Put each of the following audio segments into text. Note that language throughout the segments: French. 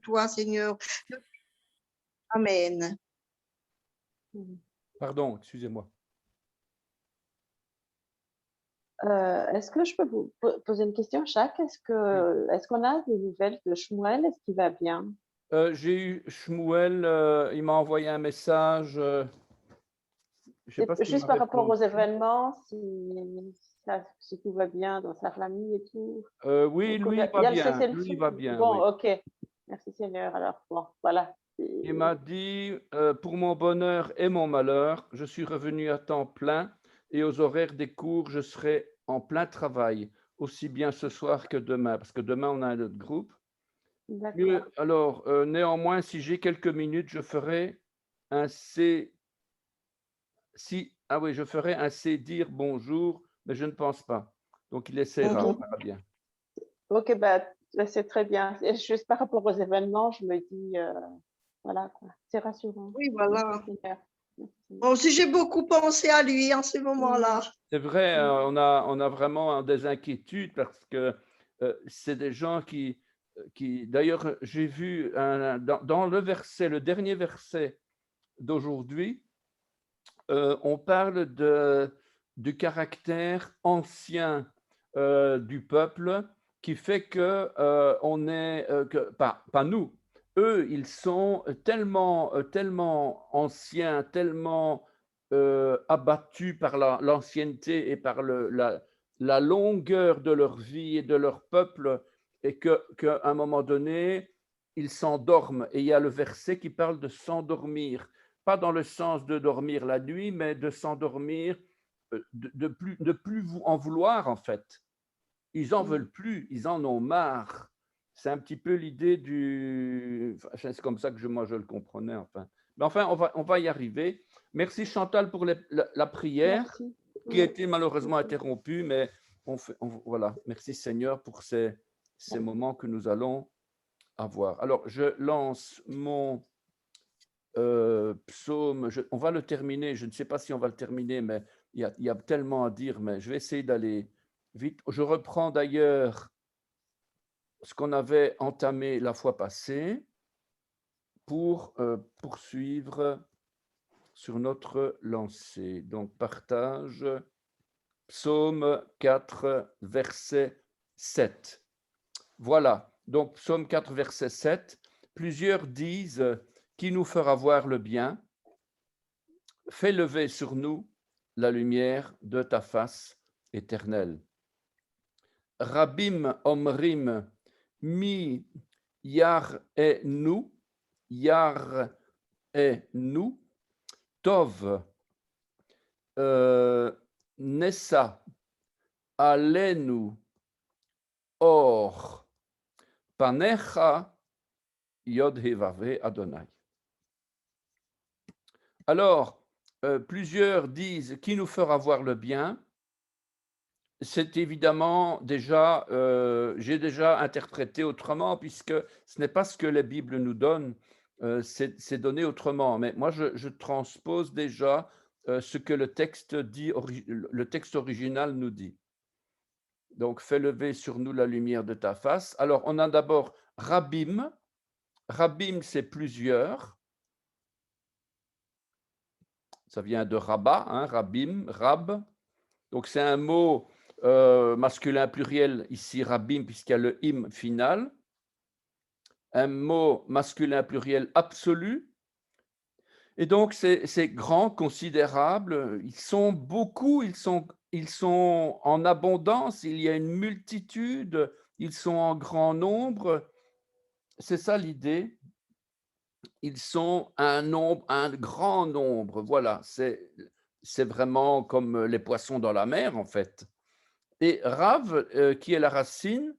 toi, Seigneur. Amen. Pardon, excusez-moi. Est-ce que je peux vous poser une question, Jacques? Est-ce qu'on a des nouvelles de Shmuel? Est-ce qu'il va bien? J'ai eu Shmuel, il m'a envoyé un message. Je ne sais Et pas s'il juste m'a par rapport aux répondu. événements, si tout va bien dans sa famille et tout. Oui, Donc, lui, il il va y a le bien. Lui, il cessez-le-feu. va bien, Bon, oui. ok. Merci Seigneur. Alors, bon, voilà. Il m'a dit, pour mon bonheur et mon malheur, je suis revenu à temps plein et aux horaires des cours, je serai en plein travail, aussi bien ce soir que demain, parce que demain, on a un autre groupe. D'accord. Alors, néanmoins, si j'ai quelques minutes, je ferai un C. Ah oui, je ferai un C dire bonjour, mais je ne pense pas. Donc, il essaiera, on Ok. verra bien. Ok, bah, c'est très bien. Et juste par rapport aux événements, je me dis, voilà, quoi. C'est rassurant. Oui, Merci voilà. Seigneur. Merci, Seigneur. Moi aussi, j'ai beaucoup pensé à lui en ce moment-là. C'est vrai, on a vraiment des inquiétudes parce que c'est des gens qui d'ailleurs, j'ai vu dans le verset, le dernier verset d'aujourd'hui, on parle du caractère ancien du peuple qui fait que on est, pas nous, eux, ils sont tellement anciens, tellement abattus par l'ancienneté et par la longueur de leur vie et de leur peuple, et qu'à un moment donné, ils s'endorment. Et il y a le verset qui parle de s'endormir, pas dans le sens de dormir la nuit, mais de s'endormir, de plus en vouloir, en fait. Ils en veulent plus, ils en ont marre. C'est un petit peu l'idée enfin, c'est comme ça que moi je le comprenais, enfin. Mais enfin, on va y arriver. Merci Chantal pour la prière Merci. qui a Oui. été malheureusement interrompue, mais voilà. Merci Seigneur pour ces moments que nous allons avoir. Alors, je lance mon psaume, on va le terminer, je ne sais pas si on va le terminer, mais il y a tellement à dire, mais je vais essayer d'aller vite. Je reprends d'ailleurs ce qu'on avait entamé la fois passée pour poursuivre sur notre lancée. Donc, partage, psaume 4, verset 7. Voilà, donc psaume 4, verset 7. Plusieurs disent, qui nous fera voir le bien? Fais lever sur nous la lumière de ta face éternelle. Rabim omrim mi yar e nous, tov nessa alenu or panecha yod hevave Adonai. Alors, plusieurs disent qui nous fera voir le bien. C'est évidemment déjà, j'ai déjà interprété autrement puisque ce n'est pas ce que la Bible nous donne, c'est donné autrement. Mais moi, je transpose déjà ce que le texte dit, le texte original nous dit. Donc, fais lever sur nous la lumière de ta face. Alors, on a d'abord Rabim. Rabim, c'est plusieurs. Ça vient de Rabat, hein, Rabim, Rab. Donc, c'est un mot masculin pluriel, ici Rabim, puisqu'il y a le im final. Un mot masculin pluriel absolu. Et donc, c'est grand, considérable. Ils sont beaucoup, ils sont en abondance, il y a une multitude, ils sont en grand nombre. C'est ça l'idée. Ils sont un grand nombre. Voilà, c'est vraiment comme les poissons dans la mer, en fait. Et Rav, qui est la racine,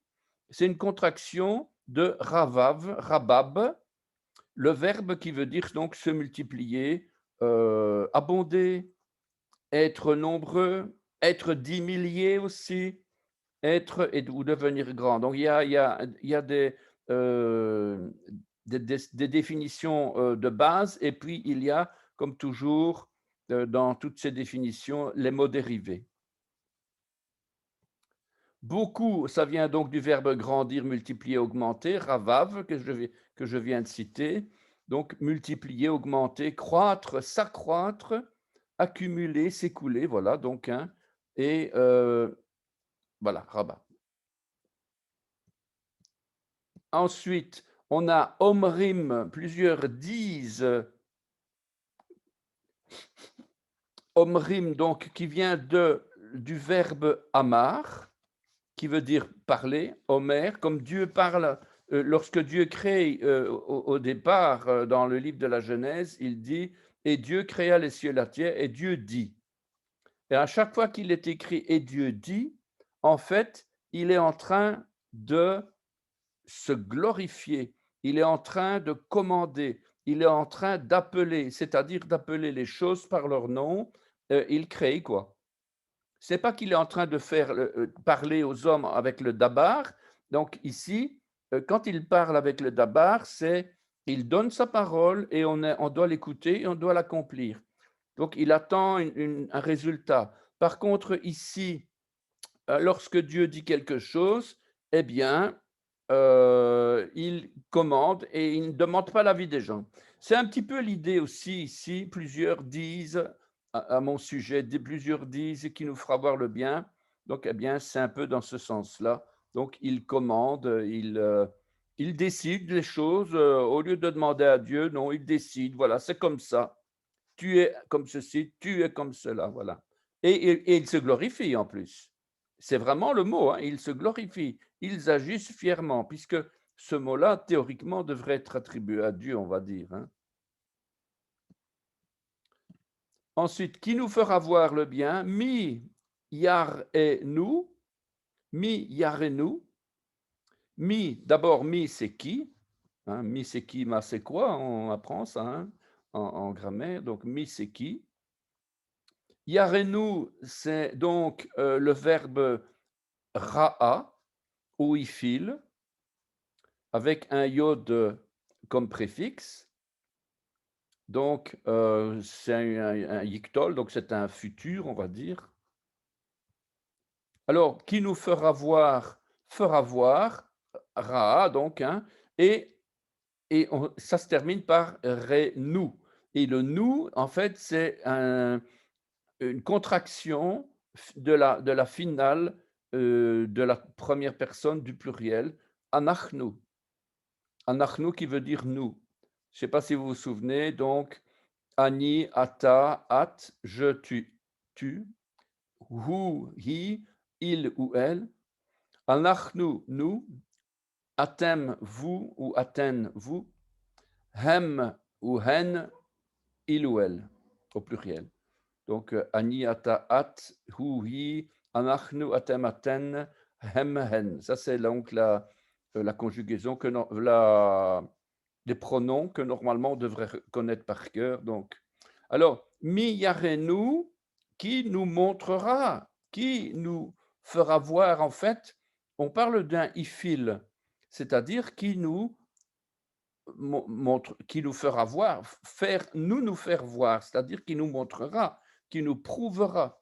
c'est une contraction de Ravav, Rabab, le verbe qui veut dire donc se multiplier, abonder, être nombreux, être 10 milliers aussi, être ou devenir grand. Donc il y a des définitions de base, et puis il y a, comme toujours, dans toutes ces définitions, les mots dérivés. Beaucoup, ça vient donc du verbe grandir, multiplier, augmenter, ravav, que je viens de citer. Donc, multiplier, augmenter, croître, s'accroître, accumuler, s'écouler, voilà, donc, hein, et voilà, rabat. Ensuite, on a omrim, plusieurs disent. Omrim, donc, qui vient du verbe amar, qui veut dire parler, Omer, comme Dieu parle, lorsque Dieu crée au départ, dans le livre de la Genèse, il dit, et Dieu créa les cieux et la terre, et Dieu dit. Et à chaque fois qu'il est écrit et Dieu dit, en fait, il est en train de se glorifier, il est en train de commander, il est en train d'appeler, c'est-à-dire d'appeler les choses par leur nom, il crée quoi. C'est pas qu'il est en train de faire parler aux hommes avec le dabar. Donc ici, quand il parle avec le dabar, c'est il donne sa parole et on doit l'écouter et on doit l'accomplir. Donc il attend un résultat. Par contre, ici, lorsque Dieu dit quelque chose, eh bien, il commande et il ne demande pas l'avis des gens. C'est un petit peu l'idée aussi ici, plusieurs disent à mon sujet, plusieurs disent qui nous fera voir le bien. Donc, eh bien, c'est un peu dans ce sens-là. Donc, il commande, il décide les choses au lieu de demander à Dieu, non, il décide, voilà, c'est comme ça. Tu es comme ceci, tu es comme cela, voilà. Et il se glorifie en plus. C'est vraiment le mot, hein, ils se glorifient, ils agissent fièrement, puisque ce mot-là, théoriquement, devrait être attribué à Dieu, on va dire. Hein. Ensuite, qui nous fera voir le bien? Mi yar et nous, mi yar et nous. Mi, d'abord, mi c'est qui? Hein, mi c'est qui, ma c'est quoi? On apprend ça hein, en grammaire. Donc, mi c'est qui? Yarenu, c'est donc le verbe ra'a, ou ifil, avec un yod comme préfixe. Donc, c'est un yiktol, donc c'est un futur, on va dire. Alors, qui nous fera voir, ra'a, donc, hein, et ça se termine par nous. Et le nous, en fait, c'est une contraction de la finale de la première personne du pluriel, anachnu. Anachnu qui veut dire nous. Je ne sais pas si vous vous souvenez, donc, ani, ata, at, je, tu, hu, hi, il ou elle. Anachnu, nous. Atem, vous ou aten, vous. Hem ou hen, il ou elle, au pluriel. Donc, ani, ata, at, hu, hi, anachnu, atem, aten, hem, hen. Ça, c'est donc la conjugaison, les pronoms que normalement on devrait connaître par cœur. Donc, alors, mi yarenu, qui nous montrera, qui nous fera voir, en fait, on parle d'un ifil, c'est-à-dire qui nous montre, qui nous fera voir, nous faire voir, c'est-à-dire qui nous montrera, qui nous prouvera.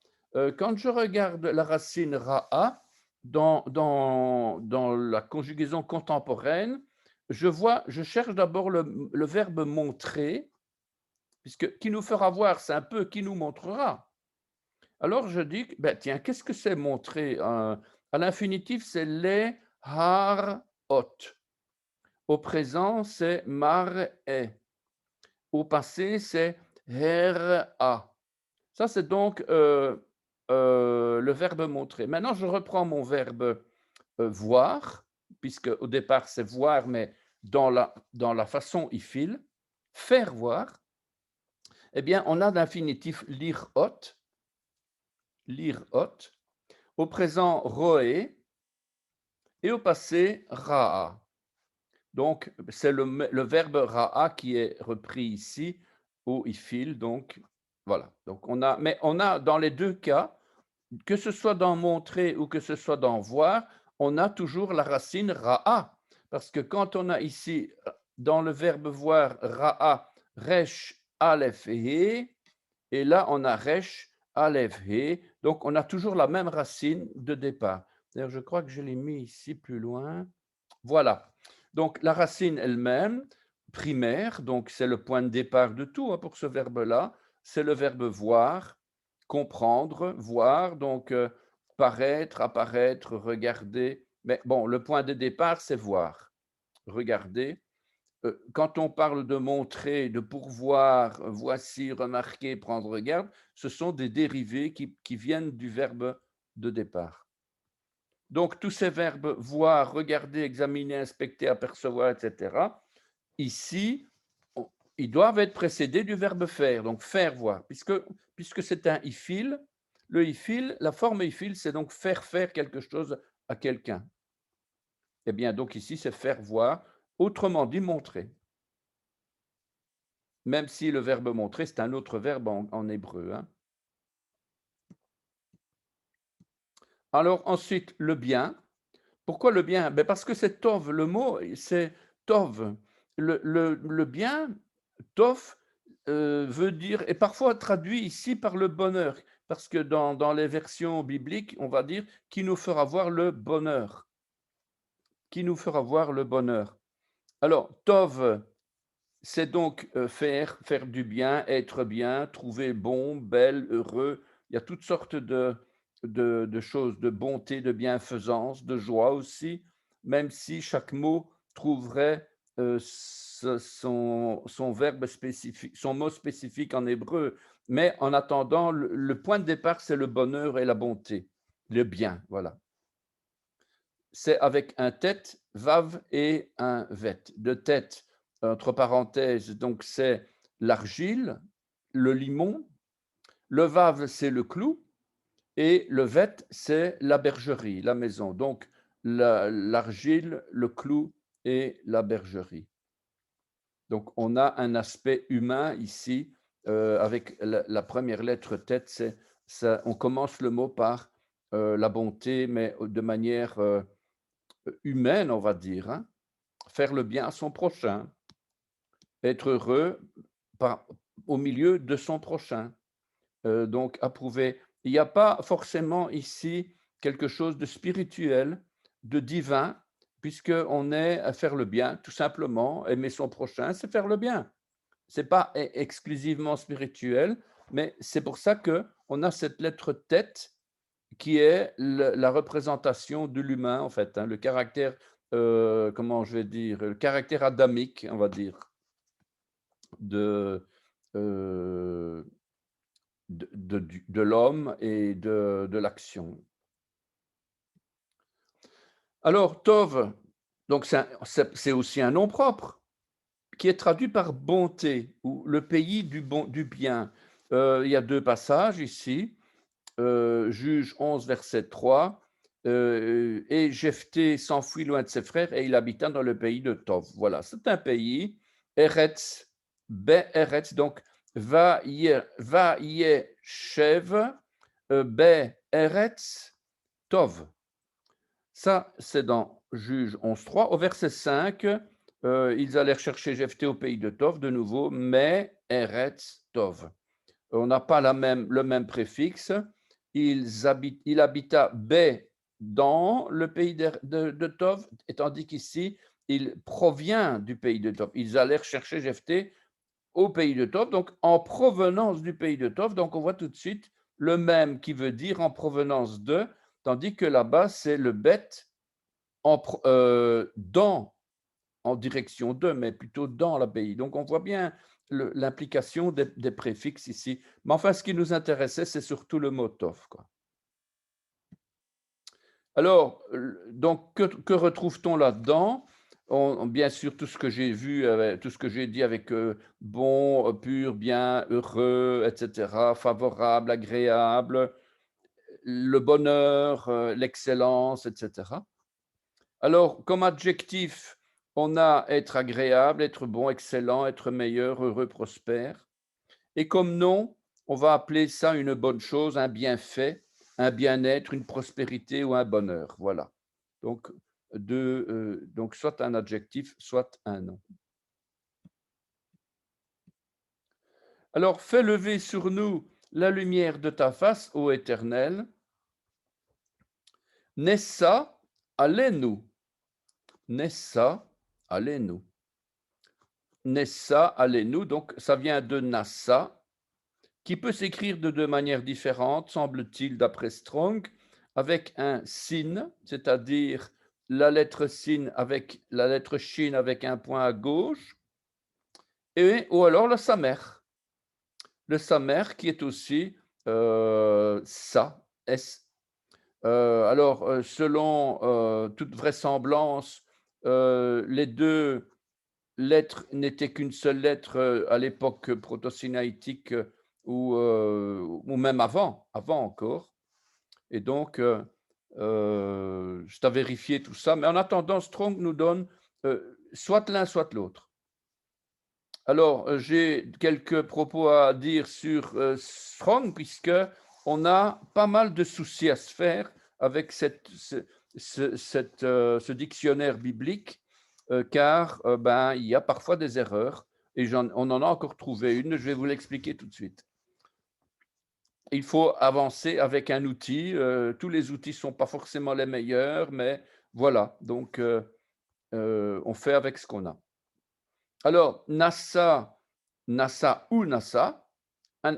Quand je regarde la racine ra'a dans la conjugaison contemporaine, je cherche d'abord le verbe montrer, puisque qui nous fera voir, c'est un peu qui nous montrera. Alors je dis, ben, tiens, qu'est-ce que c'est montrer? À l'infinitif, c'est les har ot. Au présent, c'est mar-e. Au passé, c'est her-a. Ça, c'est donc le verbe montrer. Maintenant, je reprends mon verbe voir, puisque au départ, c'est voir, mais dans la façon ifil, faire voir. Eh bien, on a l'infinitif lire-ot, au présent roé, et au passé ra'a. Donc, c'est le verbe ra'a qui est repris ici au ifil. Donc, voilà. Donc, mais on a dans les deux cas, que ce soit dans montrer ou que ce soit dans voir, on a toujours la racine ra'a. Parce que quand on a ici, dans le verbe voir, ra'a, resh, aleph, he, et là, on a resh, aleph, he. Donc, on a toujours la même racine de départ. D'ailleurs, je crois que je l'ai mis ici plus loin. Voilà. Donc, la racine elle-même, primaire, donc c'est le point de départ de tout, hein, pour ce verbe-là, c'est le verbe voir, comprendre, voir, donc paraître, apparaître, regarder. Mais bon, le point de départ, c'est voir, regarder. Quand on parle de montrer, de pourvoir, voici, remarquer, prendre garde, ce sont des dérivés qui viennent du verbe de départ. Donc, tous ces verbes voir, regarder, examiner, inspecter, apercevoir, etc., ici, ils doivent être précédés du verbe faire, donc faire voir, puisque c'est un ifil. Le ifil, la forme ifil, c'est donc faire quelque chose à quelqu'un. Eh bien, donc ici, c'est faire voir, autrement dit, montrer. Même si le verbe montrer, c'est un autre verbe en hébreu, hein. Alors ensuite, le bien. Pourquoi le bien? Ben parce que c'est tov, le mot, c'est tov. Le bien, tov, veut dire, et parfois traduit ici par le bonheur, parce que dans les versions bibliques, on va dire qui nous fera voir le bonheur. Qui nous fera voir le bonheur. Alors, tov, c'est donc faire du bien, être bien, trouver bon, belle, heureux. Il y a toutes sortes de choses, de bonté, de bienfaisance, de joie aussi, même si chaque mot trouverait son verbe spécifique, son mot spécifique en hébreu. Mais en attendant, le point de départ, c'est le bonheur et la bonté, le bien, voilà. C'est avec un tête, vav et un vet. De tête, entre parenthèses, donc c'est l'argile, le limon. Le vav, c'est le clou. Et le vet, c'est la bergerie, la maison. Donc l'argile, le clou et la bergerie. Donc on a un aspect humain ici, avec la première lettre tête, on commence le mot par la bonté, mais de manière humaine, on va dire, hein. Faire le bien à son prochain, être heureux par au milieu de son prochain, donc approuver. Il n'y a pas forcément ici quelque chose de spirituel, de divin, puisqu'on est à faire le bien, tout simplement. Aimer son prochain, c'est faire le bien. C'est pas exclusivement spirituel, mais c'est pour ça qu'on a cette lettre tête qui est la représentation de l'humain, en fait, hein, le caractère, comment je vais dire, le caractère adamique, on va dire, de, euh, de l'homme et de l'action. Alors, Tov, donc c'est aussi un nom propre qui est traduit par bonté ou le pays du bien. Il y a deux passages ici. Juge 11, verset 3, et Jephthé s'enfuit loin de ses frères et il habita dans le pays de Tov. Voilà, c'est un pays, Eretz, Be-Eretz, donc Va-Yeshev, Be-Eretz, Tov. Ça, c'est dans Juge 11.3. Au verset 5, ils allèrent chercher Jephthé au pays de Tov, de nouveau, mais Eretz, Tov. On n'a pas le même préfixe. Il habita Bé dans le pays de Tov, et tandis qu'ici, il provient du pays de Tov. Ils allèrent chercher Jephthé au pays de Tov, donc en provenance du pays de Tov. Donc on voit tout de suite le même qui veut dire en provenance de, tandis que là-bas, c'est le bête dans, en direction de, mais plutôt dans le pays. Donc on voit bien l'implication des préfixes ici. Mais enfin, ce qui nous intéressait, c'est surtout le mot tov, quoi. Alors, donc, que retrouve-t-on là-dedans? Bien sûr, tout ce que j'ai vu, tout ce que j'ai dit avec bon, pur, bien, heureux, etc., favorable, agréable, le bonheur, l'excellence, etc. Alors, comme adjectif, on a être agréable, être bon, excellent, être meilleur, heureux, prospère. Et comme nom, on va appeler ça une bonne chose, un bienfait, un bien-être, une prospérité ou un bonheur. Voilà. Donc, donc soit un adjectif, soit un nom. Alors, fais lever sur nous la lumière de ta face, ô Éternel. Nessa, allez-nous. Nessa, allez-nous. Nessa, allez-nous. Donc, ça vient de Nassa, qui peut s'écrire de deux manières différentes, semble-t-il, d'après Strong, avec un sin, c'est-à-dire la lettre sin avec la lettre shin avec un point à gauche, ou alors le samer. Le samer qui est aussi sa, S. Alors, selon toute vraisemblance, les deux lettres n'étaient qu'une seule lettre à l'époque proto-sinaïtique ou même avant encore. Et donc, c'est à vérifier tout ça. Mais en attendant, Strong nous donne soit l'un, soit l'autre. Alors, j'ai quelques propos à dire sur Strong, puisque on a pas mal de soucis à se faire avec ce dictionnaire biblique, car il y a parfois des erreurs, et on en a encore trouvé une, je vais vous l'expliquer tout de suite. Il faut avancer avec un outil. Tous les outils ne sont pas forcément les meilleurs, mais voilà, donc on fait avec ce qu'on a. Alors, Nassa ou Nassa,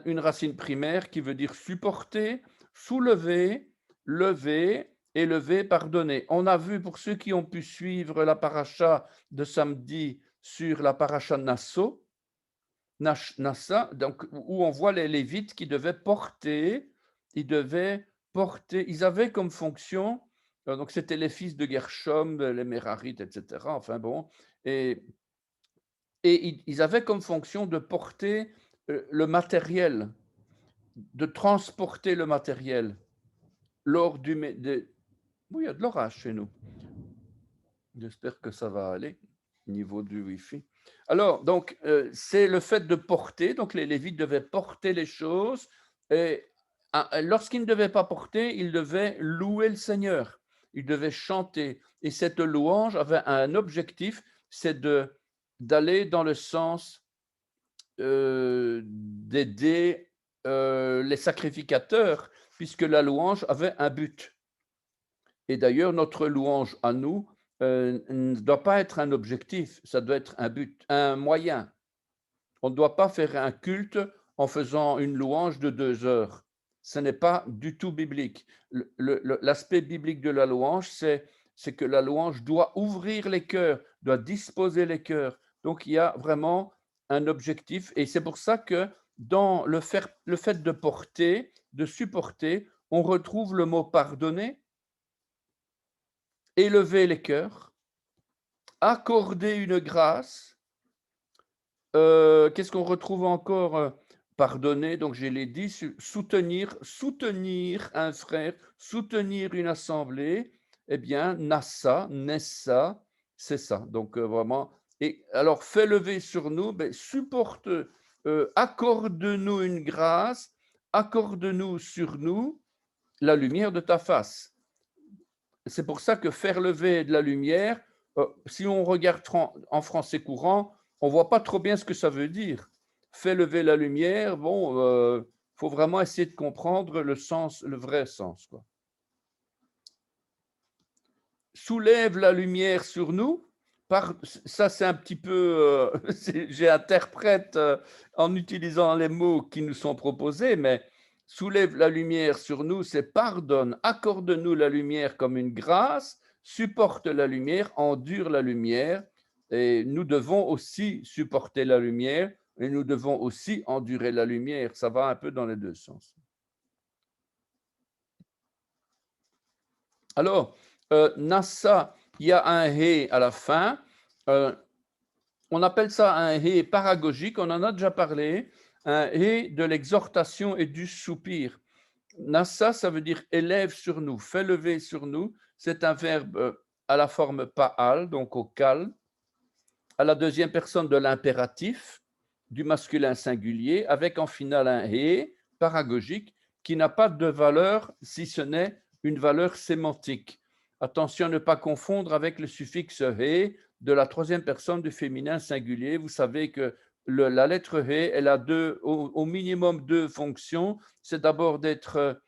une racine primaire qui veut dire supporter, soulever, lever, élever, pardonner. On a vu, pour ceux qui ont pu suivre la paracha de samedi sur la paracha Nasso, Nassa, donc, où on voit les Lévites qui devaient porter, ils avaient comme fonction, donc c'était les fils de Gershom, les Mérarites, etc. Enfin bon, et ils avaient comme fonction de porter le matériel, de transporter le matériel lors du... Oui, il y a de l'orage chez nous. J'espère que ça va aller au niveau du Wi-Fi. Alors, donc, c'est le fait de porter. Donc, les Lévites devaient porter les choses. Et lorsqu'ils ne devaient pas porter, ils devaient louer le Seigneur. Ils devaient chanter. Et cette louange avait un objectif, c'est d'aller dans le sens d'aider les sacrificateurs, puisque la louange avait un but. Et d'ailleurs, notre louange à nous ne doit pas être un objectif, ça doit être un but, un moyen. On ne doit pas faire un culte en faisant une louange de 2 heures. Ce n'est pas du tout biblique. L'aspect biblique de la louange, c'est que la louange doit ouvrir les cœurs, doit disposer les cœurs. Donc, il y a vraiment un objectif. Et c'est pour ça que dans le fait de porter, de supporter, on retrouve le mot pardonner, élever les cœurs, accorder une grâce. Qu'est-ce qu'on retrouve encore? Pardonner, donc je l'ai dit, soutenir un frère, soutenir une assemblée. Eh bien, Nassa, c'est ça. Donc vraiment. Et alors, fais lever sur nous, supporte, accorde-nous une grâce, accorde-nous sur nous la lumière de ta face. C'est pour ça que faire lever de la lumière, si on regarde en français courant, on ne voit pas trop bien ce que ça veut dire. Fait lever la lumière, bon, faut vraiment essayer de comprendre le sens, le vrai sens, quoi. Soulève la lumière sur nous. Ça, c'est un petit peu, j'interprète en utilisant les mots qui nous sont proposés, mais soulève la lumière sur nous, c'est pardonne, accorde-nous la lumière comme une grâce, supporte la lumière, endure la lumière, et nous devons aussi supporter la lumière, et nous devons aussi endurer la lumière. Ça va un peu dans les deux sens. Alors, Nassa, il y a un hé à la fin. On appelle ça un hé paragogique, on en a déjà parlé, un hé de l'exhortation et du soupir. Nassa, ça veut dire élève sur nous, fais lever sur nous. C'est un verbe à la forme paal, donc au calme, à la deuxième personne de l'impératif, du masculin singulier, avec en finale un hé paragogique qui n'a pas de valeur si ce n'est une valeur sémantique. Attention à ne pas confondre avec le suffixe hé de la troisième personne du féminin singulier. Vous savez que la lettre hé, elle a au minimum 2 fonctions. C'est d'abord d'être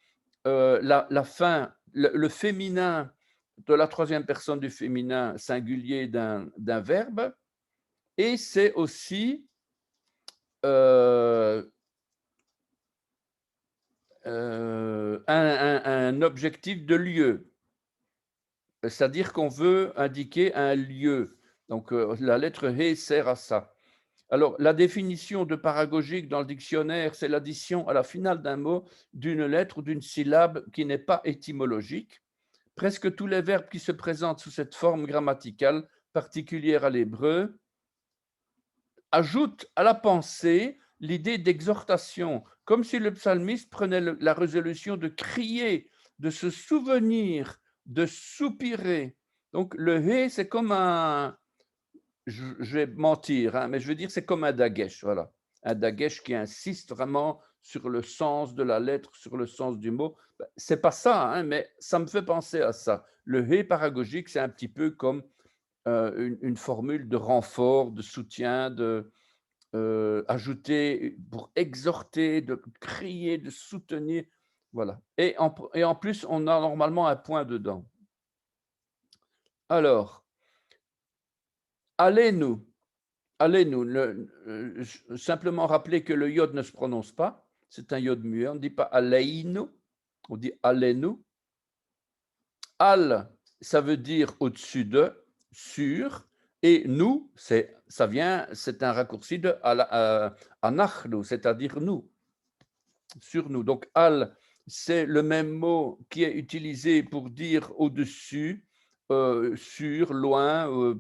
la fin, le féminin de la troisième personne du féminin singulier d'un verbe, et c'est aussi un objectif de lieu. C'est-à-dire qu'on veut indiquer un lieu. Donc, la lettre He sert à ça. Alors, la définition de paragogique dans le dictionnaire, c'est l'addition à la finale d'un mot d'une lettre ou d'une syllabe qui n'est pas étymologique. Presque tous les verbes qui se présentent sous cette forme grammaticale particulière à l'hébreu ajoutent à la pensée l'idée d'exhortation, comme si le psalmiste prenait la résolution de crier, de se souvenir, de soupirer. Donc, le He, c'est comme un, je vais mentir, hein, mais je veux dire, c'est comme un dagesh, voilà. Un dagesh qui insiste vraiment sur le sens de la lettre, sur le sens du mot. C'est pas ça, hein, mais ça me fait penser à ça. Le He paragogique, c'est un petit peu comme une formule de renfort, de soutien, de ajouter pour exhorter, de crier, de soutenir. Voilà. Et en plus, on a normalement un point dedans. Alors, allez-nous. Allez-nous, simplement rappeler que le yod ne se prononce pas, c'est un yod muet, on ne dit pas aleinu, on dit allez-nous. Al, ça veut dire au-dessus de, sur, et nous, c'est un raccourci de anachnu, c'est-à-dire nous, sur nous. Donc al, c'est le même mot qui est utilisé pour dire au-dessus, sur, loin,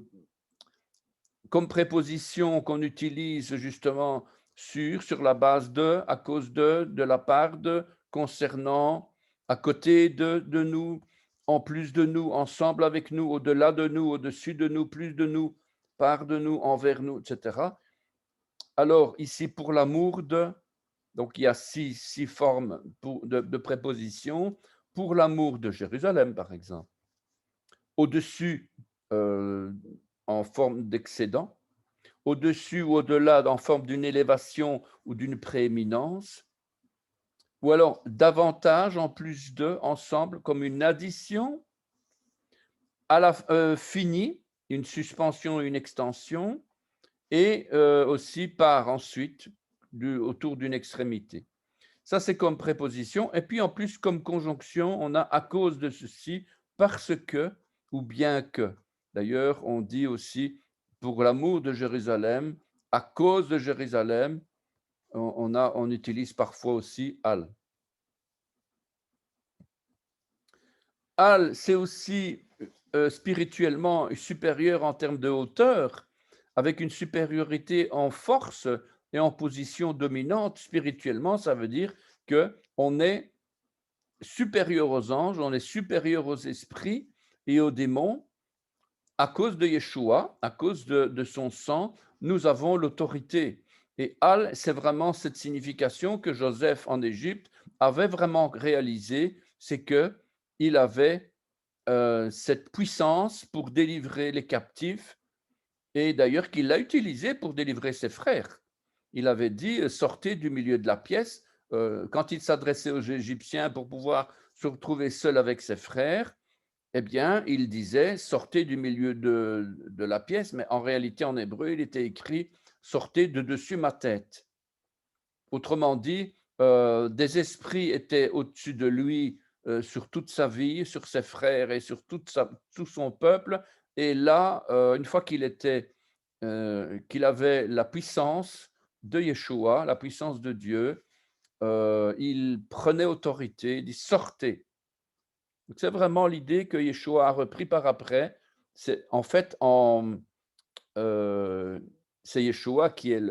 comme préposition qu'on utilise justement sur la base de, à cause de la part de, concernant, à côté de nous, en plus de nous, ensemble avec nous, au-delà de nous, au-dessus de nous, plus de nous, part de nous, envers nous, etc. Alors ici, pour l'amour de, donc il y a six formes de prépositions. Pour l'amour de Jérusalem, par exemple. Au-dessus, en forme d'excédent. Au-dessus ou au-delà en forme d'une élévation ou d'une prééminence, ou alors davantage en plus de, ensemble, comme une addition, à la finie, une suspension, une extension, et aussi par ensuite, autour d'une extrémité. Ça, c'est comme préposition. Et puis en plus, comme conjonction, on a à cause de ceci, parce que, ou bien que. D'ailleurs, on dit aussi pour l'amour de Jérusalem, à cause de Jérusalem, on utilise parfois aussi al. Al, c'est aussi spirituellement supérieur en termes de hauteur, avec une supériorité en force et en position dominante. Spirituellement, ça veut dire qu'on est supérieur aux anges, on est supérieur aux esprits et aux démons. À cause de Yeshua, à cause de son sang, nous avons l'autorité. Et Al, c'est vraiment cette signification que Joseph en Égypte avait vraiment réalisé, c'est qu'il avait cette puissance pour délivrer les captifs, et d'ailleurs qu'il l'a utilisé pour délivrer ses frères. Il avait dit, sortez du milieu de la pièce, quand il s'adressait aux Égyptiens pour pouvoir se retrouver seul avec ses frères, eh bien, il disait, sortez du milieu de la pièce, mais en réalité, en hébreu, il était écrit, sortez de dessus ma tête. Autrement dit, des esprits étaient au-dessus de lui sur toute sa vie, sur ses frères et sur tout son peuple. Et là, une fois qu'il avait la puissance de Yeshua, la puissance de Dieu, il prenait autorité, il dit sortez. C'est vraiment l'idée que Yeshua a repris par après. C'est en fait c'est Yeshua qui est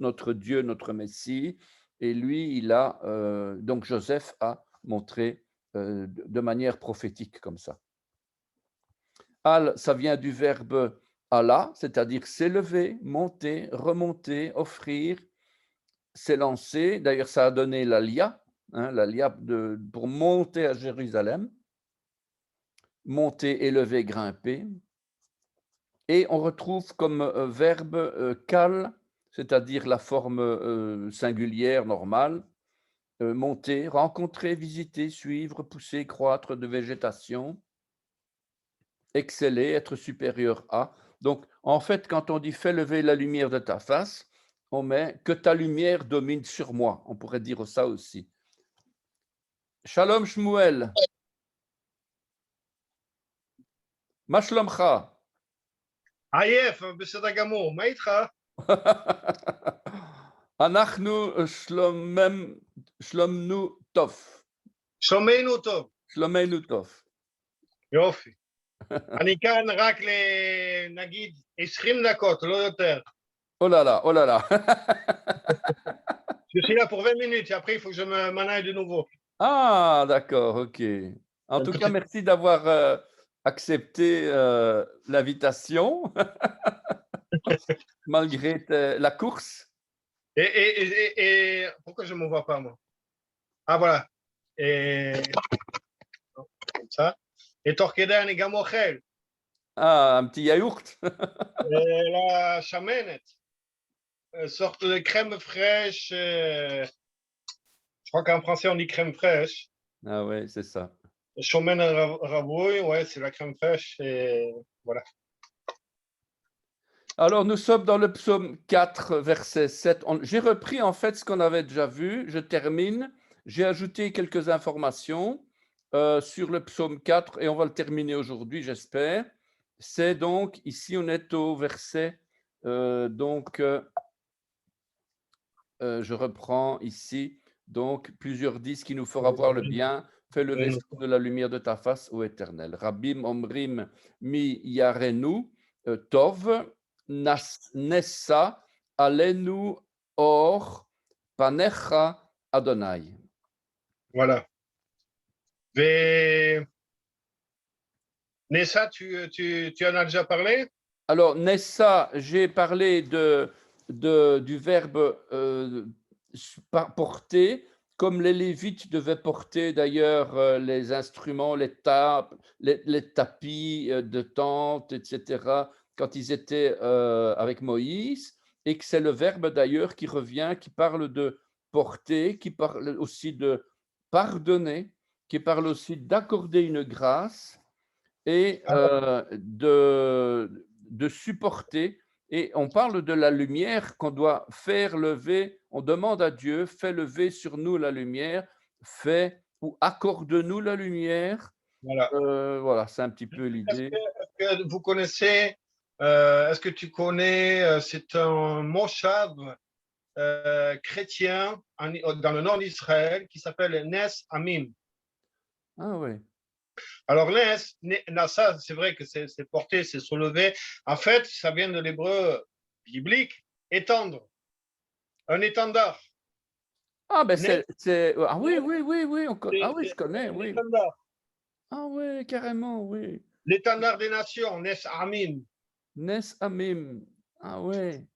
notre Dieu, notre Messie, et lui, donc Joseph a montré de manière prophétique comme ça. Al, ça vient du verbe Allah, c'est-à-dire s'élever, monter, remonter, offrir, s'élancer. D'ailleurs, ça a donné l'Alia, l'Alia pour monter à Jérusalem, monter, élever, grimper. Et on retrouve comme verbe kal, c'est-à-dire la forme singulière normale, monter, rencontrer, visiter, suivre, pousser, croître de végétation, exceller, être supérieur à. Donc, en fait, quand on dit fais lever la lumière de ta face, on met que ta lumière domine sur moi. On pourrait dire ça aussi. Shalom Shmuel. מה שלומך? עייף, בסדר גמור, מה איתך? אנחנו שלומנו טוב. שלומנו טוב. שלומנו טוב. יופי. אני כאן רק נגיד 20 דקות, לא יותר. Oh là là, oh là là. Je suis là pour 20 minutes et après il faut que je m'en aille de nouveau. Ah, d'accord, ok. En tout cas, merci d'avoir accepté l'invitation malgré la course. Et pourquoi je ne me vois pas, moi? Ah, voilà. Et comme ça. Et תוך כדי אני גם אוכל. Ah, un petit yaourt. la chamènette. Sorte de crème fraîche. Je crois qu'en français on dit crème fraîche. Ah ouais, c'est ça. Chomen ravouille, ouais, c'est la crème fraîche et voilà. Alors, nous sommes dans le psaume 4, verset 7. J'ai repris en fait ce qu'on avait déjà vu. Je termine. J'ai ajouté quelques informations sur le psaume 4 et on va le terminer aujourd'hui, j'espère. C'est donc, ici, on est au verset, je reprends ici, donc plusieurs disent qu'il nous fera voir le bien. Fais lever de la lumière de ta face, ô Éternel. Rabim omrim mi yarenu tov nessa alenu or panecha Adonai. Voilà. Mais Nessa, tu en as déjà parlé? Alors, Nessa, j'ai parlé du verbe porter, comme les Lévites devaient porter d'ailleurs les instruments, les tapis de tente, etc., quand ils étaient avec Moïse, et que c'est le verbe d'ailleurs qui revient, qui parle de porter, qui parle aussi de pardonner, qui parle aussi d'accorder une grâce et de supporter. Et on parle de la lumière qu'on doit faire lever. On demande à Dieu, fais lever sur nous la lumière, fais ou accorde-nous la lumière. Voilà. Voilà, c'est un petit peu l'idée. Est-ce que vous connaissez, est-ce que tu connais, c'est un moshav chrétien dans le nord d'Israël qui s'appelle Nes Amim. Ah oui. Alors, Nasa, c'est vrai que c'est porté, c'est soulevé. En fait, ça vient de l'hébreu biblique, étendre. Un étendard. Ah, ben ah oui, oui, oui, oui. Ah oui, je connais, oui. Étendard. Ah oui, carrément, oui. L'étendard des nations, Nes Amim. Nes Amim. Ah oui.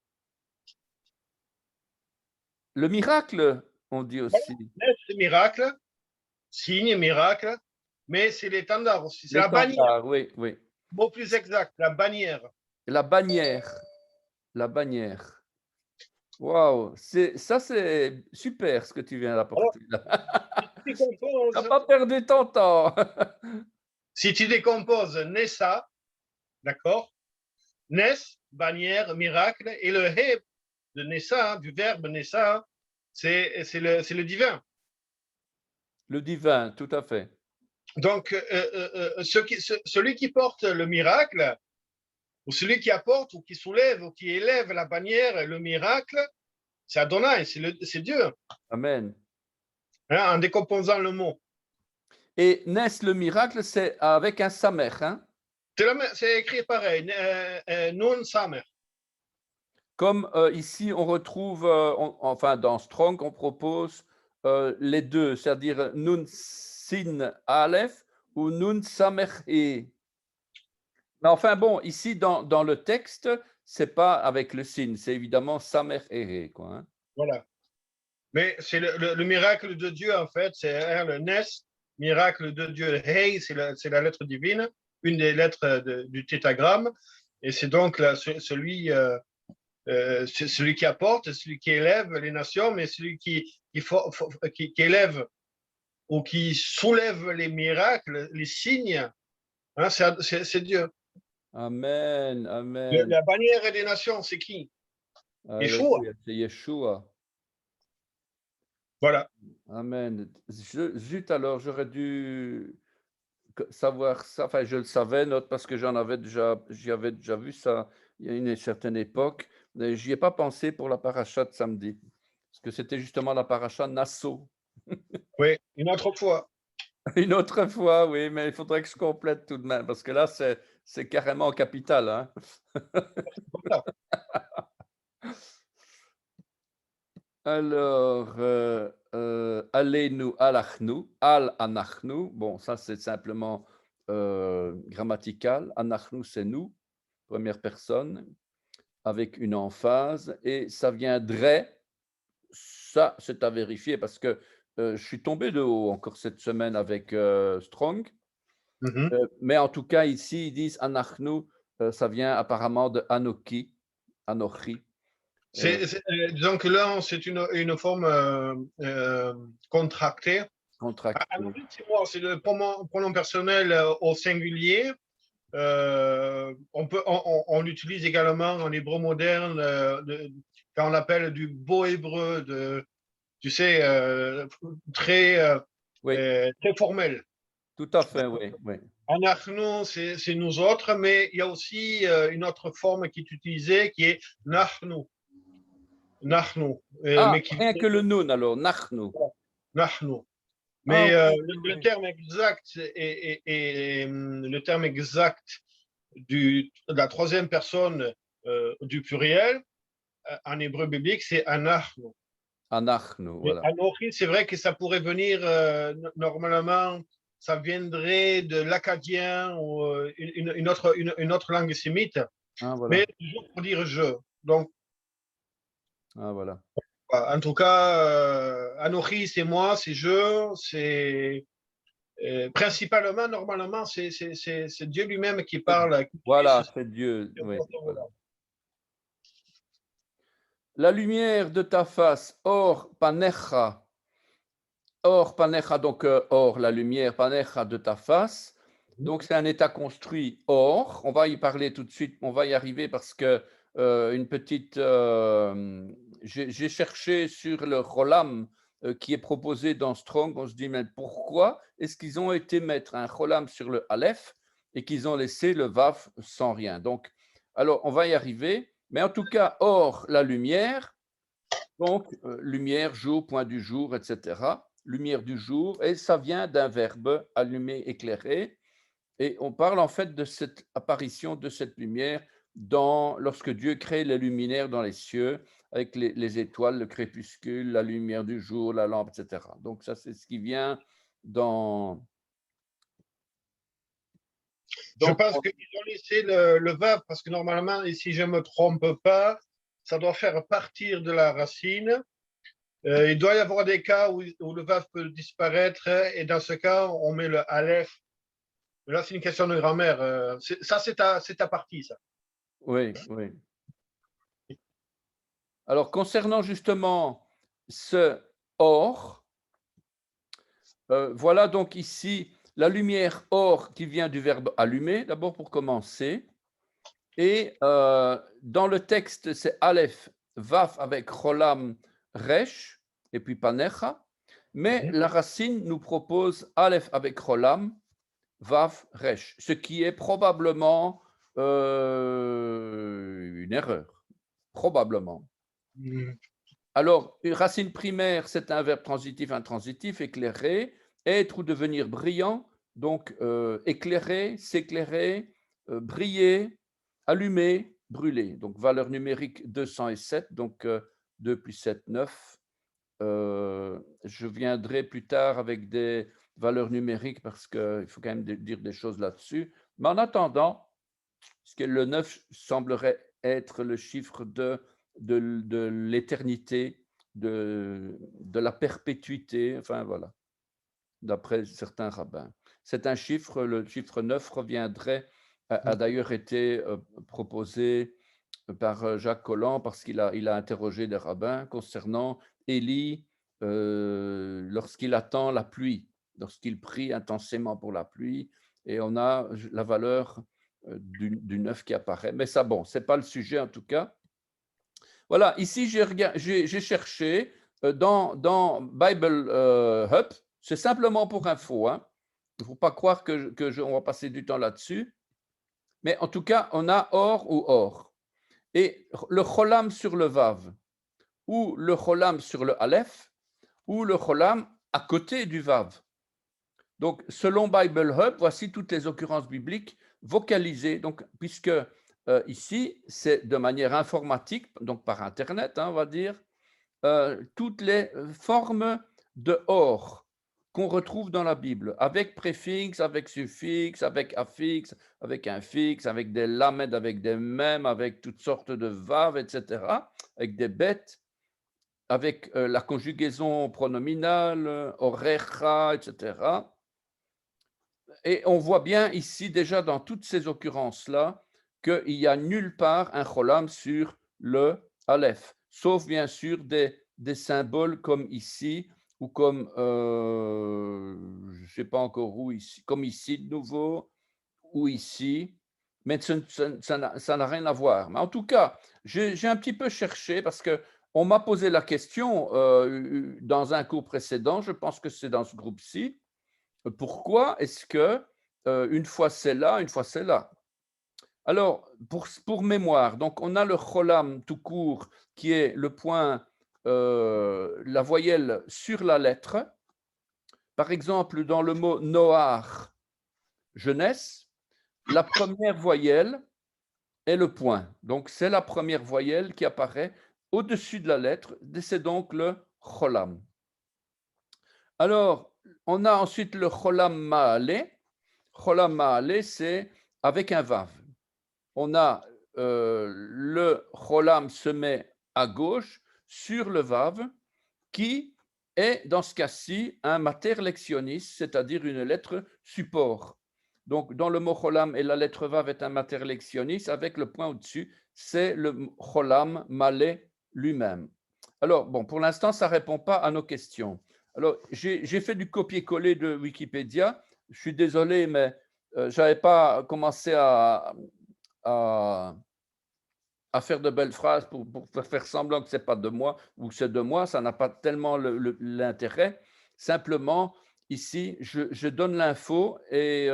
Le miracle, on dit aussi. Nes, c'est miracle, signe, miracle, mais c'est l'étendard aussi. C'est la bannière. Oui, oui. Mot plus exact, la bannière. La bannière. La bannière. Waouh, ça c'est super ce que tu viens d'apporter. Tu n'as pas perdu ton temps. Si tu décomposes Nessa, d'accord? Nes, bannière, miracle, et le He de Nessa, du verbe Nessa, c'est le divin. Le divin, tout à fait. Donc, celui qui porte le miracle, ou celui qui apporte, ou qui soulève, ou qui élève la bannière, le miracle, c'est Adonai, c'est Dieu. Amen. Hein, en décomposant le mot. Et Nes, le miracle, c'est avec un samer, hein? C'est écrit pareil, Nun Samer. Comme ici, on retrouve, enfin dans Strong, on propose les deux, c'est-à-dire Nun Sin Aleph ou Nun Samer E. Mais enfin bon, ici dans le texte, c'est pas avec le sin, c'est évidemment Samer E, quoi. Hein. Voilà. Mais c'est le miracle de Dieu, en fait, c'est le Nes, miracle de Dieu. Hey, c'est la lettre divine, une des lettres du tétragramme, et c'est donc celui c'est celui qui apporte, celui qui élève les nations, mais celui qui élève ou qui soulève les miracles, les signes, hein, c'est Dieu. Amen, amen. La bannière des nations, c'est qui? Yeshua. Alléluia, c'est Yeshua. Voilà. Amen. Zut alors, j'aurais dû savoir ça. Enfin, je le savais, parce que j'y avais déjà vu ça il y a une certaine époque. Mais j'y ai pas pensé pour la paracha de samedi, parce que c'était justement la paracha Nassau. Oui, une autre fois. Une autre fois, oui, mais il faudrait que je complète tout de même, parce que là, c'est carrément capital, hein. Voilà. Alors, Aleinu, Alachnu, Al Anachnu. Bon, ça, c'est simplement grammatical. Anachnu, c'est nous, première personne, avec une emphase. Et ça viendrait, ça, c'est à vérifier, parce que je suis tombé de haut encore cette semaine avec Strong. Mhm. Mais en tout cas, ici, ils disent Anachnu, ça vient apparemment de Anochi, Anochi. Disons que là, c'est une forme contractée. Contracté. C'est le pronom personnel au singulier. On l'utilise également en hébreu moderne quand on l'appelle du beau hébreu, tu sais, très, Oui, très formel. tout à fait, oui, oui. Anachnu, c'est nous autres, mais il y a aussi une autre forme qui est utilisée qui est Nachnu. Nachnu. Ah, rien que le nun alors, Nachnu. Nachnu. Ah, Mais oui, le oui. terme exact le terme exact de la troisième personne du pluriel en hébreu biblique, c'est anachnu. Anachnu, Mais voilà. anochi, c'est vrai que ça pourrait venir normalement, ça viendrait de l'acadien ou une autre langue sémite, Ah, voilà. mais toujours pour dire je. Donc, Ah, voilà. en tout cas, anochi, c'est moi, c'est je, c'est principalement, normalement, c'est Dieu lui-même qui parle. Qui Voilà, utilise c'est Dieu. ce Oui, voilà. mot-là. La lumière de ta face, or panecha, donc or, la lumière, panecha de ta face. Donc c'est un état construit or. On va y parler tout de suite, on va y arriver parce que une petite. J'ai cherché sur le cholam qui est proposé dans Strong. On se dit, mais pourquoi est-ce qu'ils ont été mettre un cholam sur le aleph et qu'ils ont laissé le vav sans rien? Donc, alors on va y arriver. Mais en tout cas, or, la lumière. Donc, lumière, jour, point du jour, etc. Lumière du jour, et ça vient d'un verbe allumer, éclairer. Et on parle en fait de cette apparition de cette lumière lorsque Dieu crée les luminaires dans les cieux, avec les étoiles, le crépuscule, la lumière du jour, la lampe, etc. Donc, ça, c'est ce qui vient dans. Je Donc, pense qu'ils ont laissé le vav parce que normalement, et si je ne me trompe pas, ça doit faire partir de la racine. Il doit y avoir des cas où le vav peut disparaître et dans ce cas, on met le aleph. Là, c'est une question de grammaire. Ça, c'est ta partie, ça. oui, oui. Alors, concernant justement ce or, voilà donc ici la lumière or qui vient du verbe allumer, d'abord pour commencer. Et dans le texte, c'est Aleph, Vaf avec Cholam, Resh, et puis Panecha. Mais la racine nous propose Aleph avec Cholam, Vaf, Resh, ce qui est probablement une erreur. Probablement. Alors, une racine primaire, c'est un verbe transitif, intransitif, éclairer, être ou devenir brillant, donc éclairer, s'éclairer, briller, allumer, brûler. Donc, valeur numérique 207, donc 2 plus 7, 9. Je viendrai plus tard avec des valeurs numériques parce qu'il faut quand même dire des choses là-dessus. Mais en attendant, parce que le 9 semblerait être le chiffre de l'éternité, de la perpétuité, enfin voilà, d'après certains rabbins. C'est un chiffre, le chiffre 9 reviendrait, a d'ailleurs été proposé par Jacques Collant parce qu'il a interrogé des rabbins concernant Élie lorsqu'il attend la pluie, lorsqu'il prie intensément pour la pluie, et on a la valeur du 9 qui apparaît. Mais ça, bon, ce n'est pas le sujet en tout cas. Voilà, ici, j'ai cherché dans Bible Hub, c'est simplement pour info, hein. Il ne faut pas croire on va passer du temps là-dessus. Mais en tout cas, on a or ou or. Et le cholam sur le vav, ou le cholam sur le aleph, ou le cholam à côté du vav. Donc, selon Bible Hub, voici toutes les occurrences bibliques vocalisées. Donc, puisque ici, c'est de manière informatique, donc par Internet, hein, on va dire, toutes les formes de or qu'on retrouve dans la Bible, avec préfixe, avec suffixe, avec affixe, avec infixe, avec des lamed, avec des mèmes, avec toutes sortes de vav, etc., avec des bêtes, avec la conjugaison pronominale, orecha, etc. Et on voit bien ici, déjà dans toutes ces occurrences-là, qu'il n'y a nulle part un cholam sur le aleph, sauf bien sûr des symboles comme ici, ou comme, je ne sais pas encore où ici, comme ici de nouveau, ou ici, mais ça n'a rien à voir. Mais en tout cas, j'ai un petit peu cherché parce qu'on m'a posé la question dans un cours précédent, je pense que c'est dans ce groupe-ci, pourquoi est-ce que une fois c'est là, une fois c'est là? Alors, pour mémoire, donc on a le cholam tout court qui est le point, la voyelle sur la lettre. Par exemple, dans le mot Noach, jeunesse, la première voyelle est le point. Donc, c'est la première voyelle qui apparaît au-dessus de la lettre, c'est donc le cholam. Alors, on a ensuite le cholam ma'ale. Cholam ma'ale, c'est avec un vav. On a le cholam se met à gauche sur le vav qui est dans ce cas-ci un mater lectionis, c'est-à-dire une lettre support. Donc dans le mot cholam et la lettre vav est un mater lectionis avec le point au-dessus, c'est le cholam malé lui-même. Alors bon, pour l'instant ça répond pas à nos questions. Alors j'ai fait du copier-coller de Wikipédia. Je suis désolé, mais j'avais pas commencé à faire de belles phrases pour faire semblant que ce n'est pas de moi ou que c'est de moi, ça n'a pas tellement l'intérêt. Simplement, ici, je donne l'info et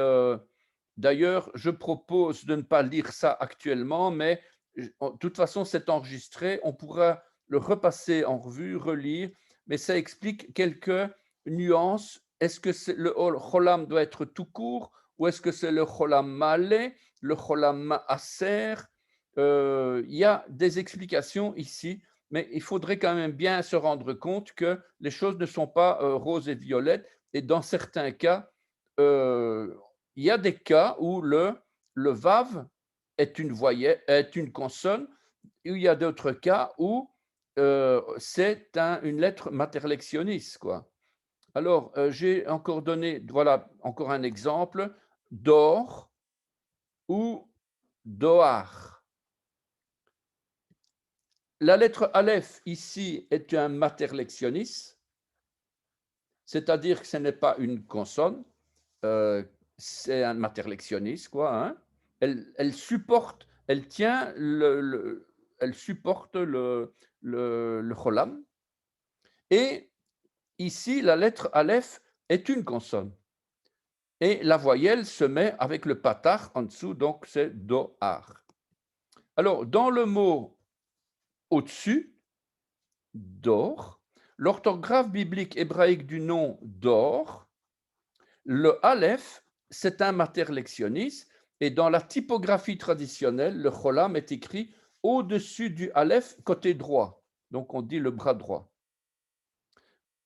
d'ailleurs, je propose de ne pas lire ça actuellement, mais de toute façon, c'est enregistré, on pourra le repasser en revue, relire, mais ça explique quelques nuances. Est-ce que le cholam doit être tout court ou est-ce que c'est le cholam malé, le cholam maaser? Il y a des explications ici, mais il faudrait quand même bien se rendre compte que les choses ne sont pas roses et violettes. Et dans certains cas, il y a des cas où le vav est une consonne, où il y a d'autres cas où c'est une lettre materlectionis, quoi. Alors, j'ai encore donné, voilà, encore un exemple, d'or ou doar. La lettre Aleph ici est un materlectionis, c'est-à-dire que ce n'est pas une consonne, c'est un materlectionis, quoi. Hein. Elle supporte, elle tient, elle supporte le cholam. Et ici, la lettre Aleph est une consonne. Et la voyelle se met avec le patar en dessous, donc c'est doar. Alors, dans le mot au-dessus, d'or, l'orthographe biblique hébraïque du nom d'or, le aleph, c'est un materlectionis, et dans la typographie traditionnelle, le cholam est écrit au-dessus du aleph côté droit. Donc on dit le bras droit.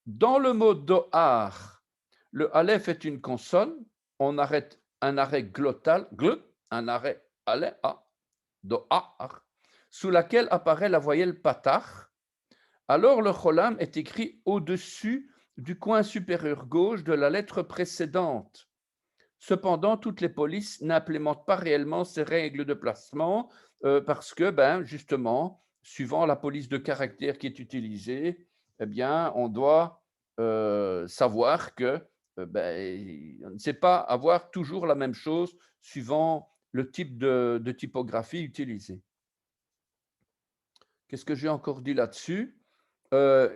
Dans le mot doar, le aleph est une consonne, on arrête un arrêt glottal, un arrêt aleph, doar, sous laquelle apparaît la voyelle patach. Alors le cholam est écrit au-dessus du coin supérieur gauche de la lettre précédente. Cependant, toutes les polices n'implémentent pas réellement ces règles de placement parce que, ben, justement, suivant la police de caractère qui est utilisée, eh bien, on doit savoir que ben, on ne sait pas avoir toujours la même chose suivant le type de typographie utilisée. Qu'est-ce que j'ai encore dit là-dessus?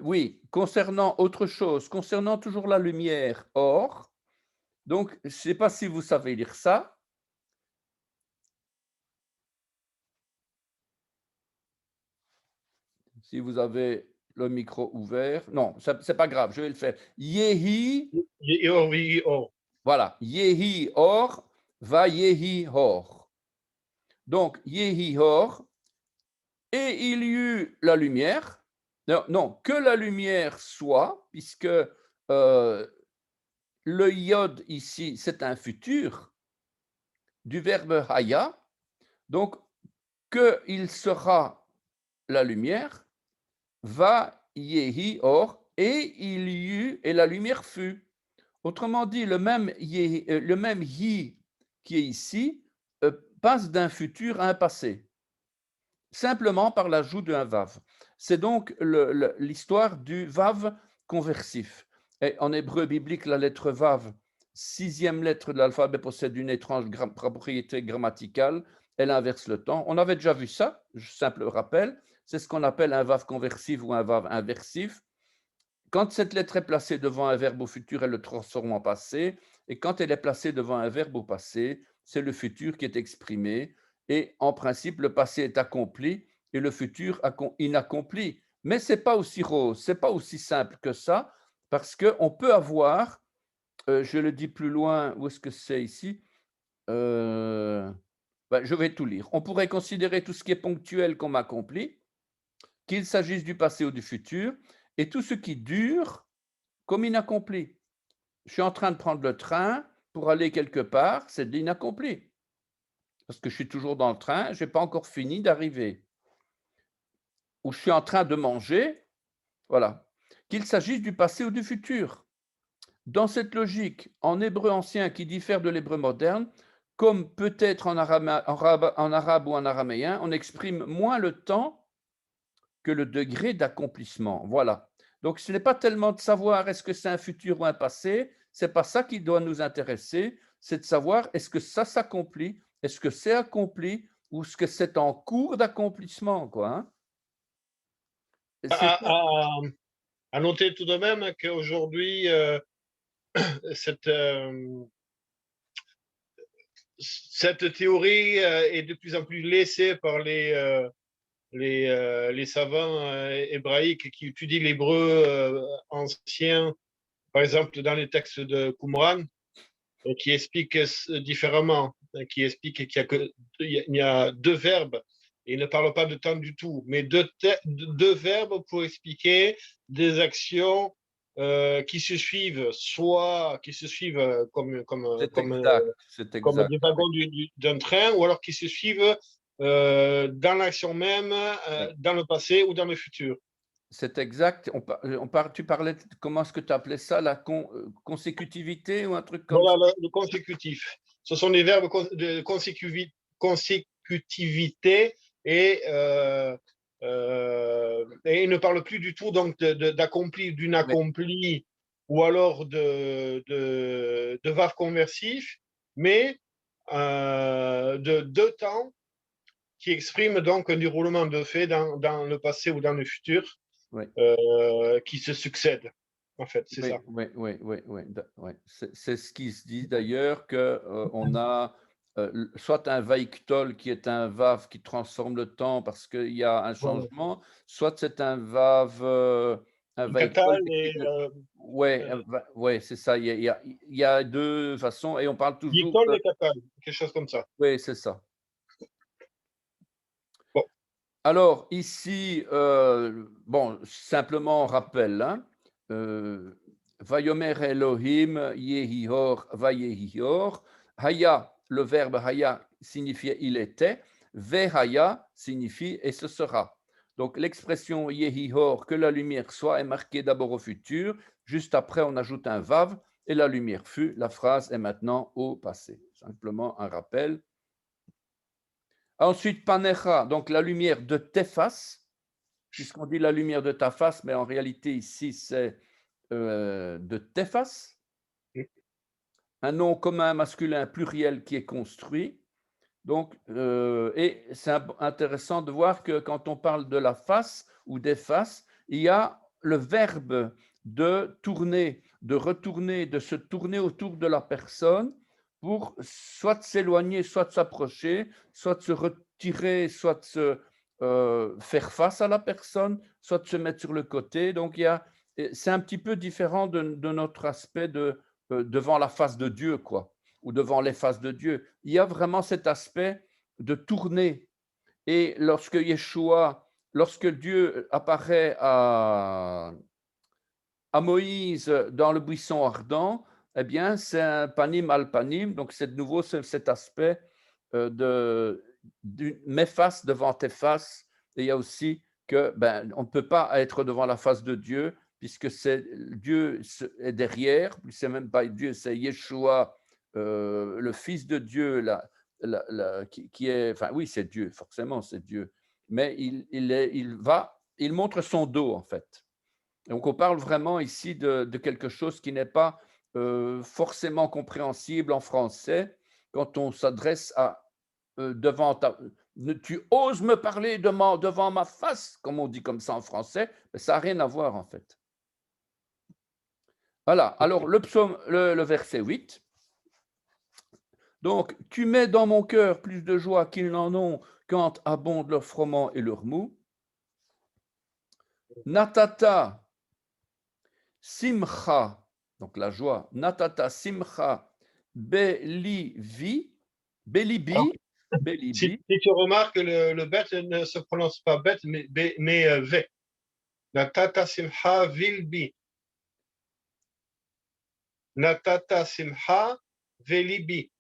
Oui, concernant autre chose, concernant toujours la lumière or, donc je ne sais pas si vous savez lire ça. Si vous avez le micro ouvert. Non, ce n'est pas grave, je vais le faire. Yehi, Yehi-or. voilà, Yehi or, va Yehi or. Donc, Yehi or, et il y eut la lumière. Non, non, que la lumière soit, puisque le iode ici, c'est un futur du verbe haya. Donc, qu'il sera la lumière, va yehi or, et il y eut, et la lumière fut. Autrement dit, le même hi qui est ici passe d'un futur à un passé, simplement par l'ajout d'un vav. C'est donc l'histoire du vav conversif. Et en hébreu biblique, la lettre vav, 6e lettre de l'alphabet, possède une étrange propriété grammaticale. Elle inverse le temps. On avait déjà vu ça, simple rappel. C'est ce qu'on appelle un vav conversif ou un vav inversif. Quand cette lettre est placée devant un verbe au futur, elle le transforme en passé. Et quand elle est placée devant un verbe au passé, c'est le futur qui est exprimé. Et en principe, le passé est accompli et le futur inaccompli. Mais ce n'est pas aussi rose, ce n'est pas aussi simple que ça, parce qu'on peut avoir, je le dis plus loin, où est-ce que c'est ici? Je vais tout lire. On pourrait considérer tout ce qui est ponctuel comme accompli, qu'il s'agisse du passé ou du futur, et tout ce qui dure comme inaccompli. Je suis en train de prendre le train pour aller quelque part, c'est de l'inaccompli. Parce que je suis toujours dans le train, je n'ai pas encore fini d'arriver. Ou je suis en train de manger, voilà. Qu'il s'agisse du passé ou du futur. Dans cette logique, en hébreu ancien qui diffère de l'hébreu moderne, comme peut-être en arabe ou en araméen, on exprime moins le temps que le degré d'accomplissement. Voilà. Donc, ce n'est pas tellement de savoir est-ce que c'est un futur ou un passé, ce n'est pas ça qui doit nous intéresser, c'est de savoir est-ce que ça s'accomplit, est-ce que c'est accompli ou est-ce que c'est en cours d'accomplissement, quoi. Hein. À noter tout de même qu'aujourd'hui, cette théorie est de plus en plus laissée par les savants hébraïques qui étudient l'hébreu ancien, par exemple dans les textes de Qumran, qui expliquent différemment, qui expliquent qu'il y a deux verbes. Et il ne parle pas de temps du tout, mais deux verbes pour expliquer des actions qui se suivent, soit qui se suivent comme des wagons d'un train, ou alors qui se suivent dans l'action même, dans le passé ou dans le futur. C'est exact. Tu parlais, comment est-ce que tu appelais ça, la consécutivité ou un truc comme ça? Voilà, le consécutif. Ce sont des verbes de consécutivité et il ne parle plus du tout donc d'accompli, d'une accomplie ou alors de vav conversif, mais de deux temps qui expriment donc un déroulement de fait dans le passé ou dans le futur qui se succèdent. En fait, c'est ça. Oui. C'est ce qui se dit d'ailleurs qu'on a soit un vaiktol qui est un vav qui transforme le temps parce qu'il y a un changement, soit c'est un vav. Un vaiktol. Oui, c'est ça. Il y a deux façons et on parle toujours. Vaiktol et katal, quelque chose comme ça. Oui, c'est ça. Bon. Alors, ici, simplement rappel. Hein, Vayomer Elohim Yehihor Vayehihor. Haya, le verbe haya signifiait il était. Vehaya signifie et ce sera. Donc l'expression Yehihor, que la lumière soit, est marquée d'abord au futur. Juste après, on ajoute un vav et la lumière fut. La phrase est maintenant au passé. Simplement un rappel. Ensuite, panecha, donc la lumière de tes faces, puisqu'on dit la lumière de ta face, mais en réalité ici c'est de tes faces. Un nom commun masculin pluriel qui est construit. Donc, et c'est intéressant de voir que quand on parle de la face ou des faces, il y a le verbe de tourner, de retourner, de se tourner autour de la personne pour soit de s'éloigner, soit de s'approcher, soit de se retirer, soit de se faire face à la personne, soit de se mettre sur le côté. Donc, c'est un petit peu différent de notre aspect devant la face de Dieu, quoi, ou devant les faces de Dieu. Il y a vraiment cet aspect de tourner. Et lorsque Dieu apparaît à Moïse dans le buisson ardent, eh bien, c'est un panim al panim, donc c'est de nouveau cet aspect de mes faces devant tes faces. Et il y a aussi que on ne peut pas être devant la face de Dieu, puisque Dieu est derrière, c'est même pas Dieu, c'est Yeshua, le Fils de Dieu, qui est, enfin oui, c'est Dieu, forcément c'est Dieu, mais il montre son dos en fait. Donc, on parle vraiment ici de quelque chose qui n'est pas forcément compréhensible en français quand on s'adresse à devant tu oses me parler devant ma face, comme on dit comme ça en français, mais ça n'a rien à voir en fait. Voilà, alors le verset 8. Donc, tu mets dans mon cœur plus de joie qu'ils n'en ont quand abondent leur froment et leur mou. Natata simcha, donc la joie, natata simcha belibi, Si tu remarques, le bet ne se prononce pas bet, mais v. Natata simcha vilbi. Natata simcha velibi.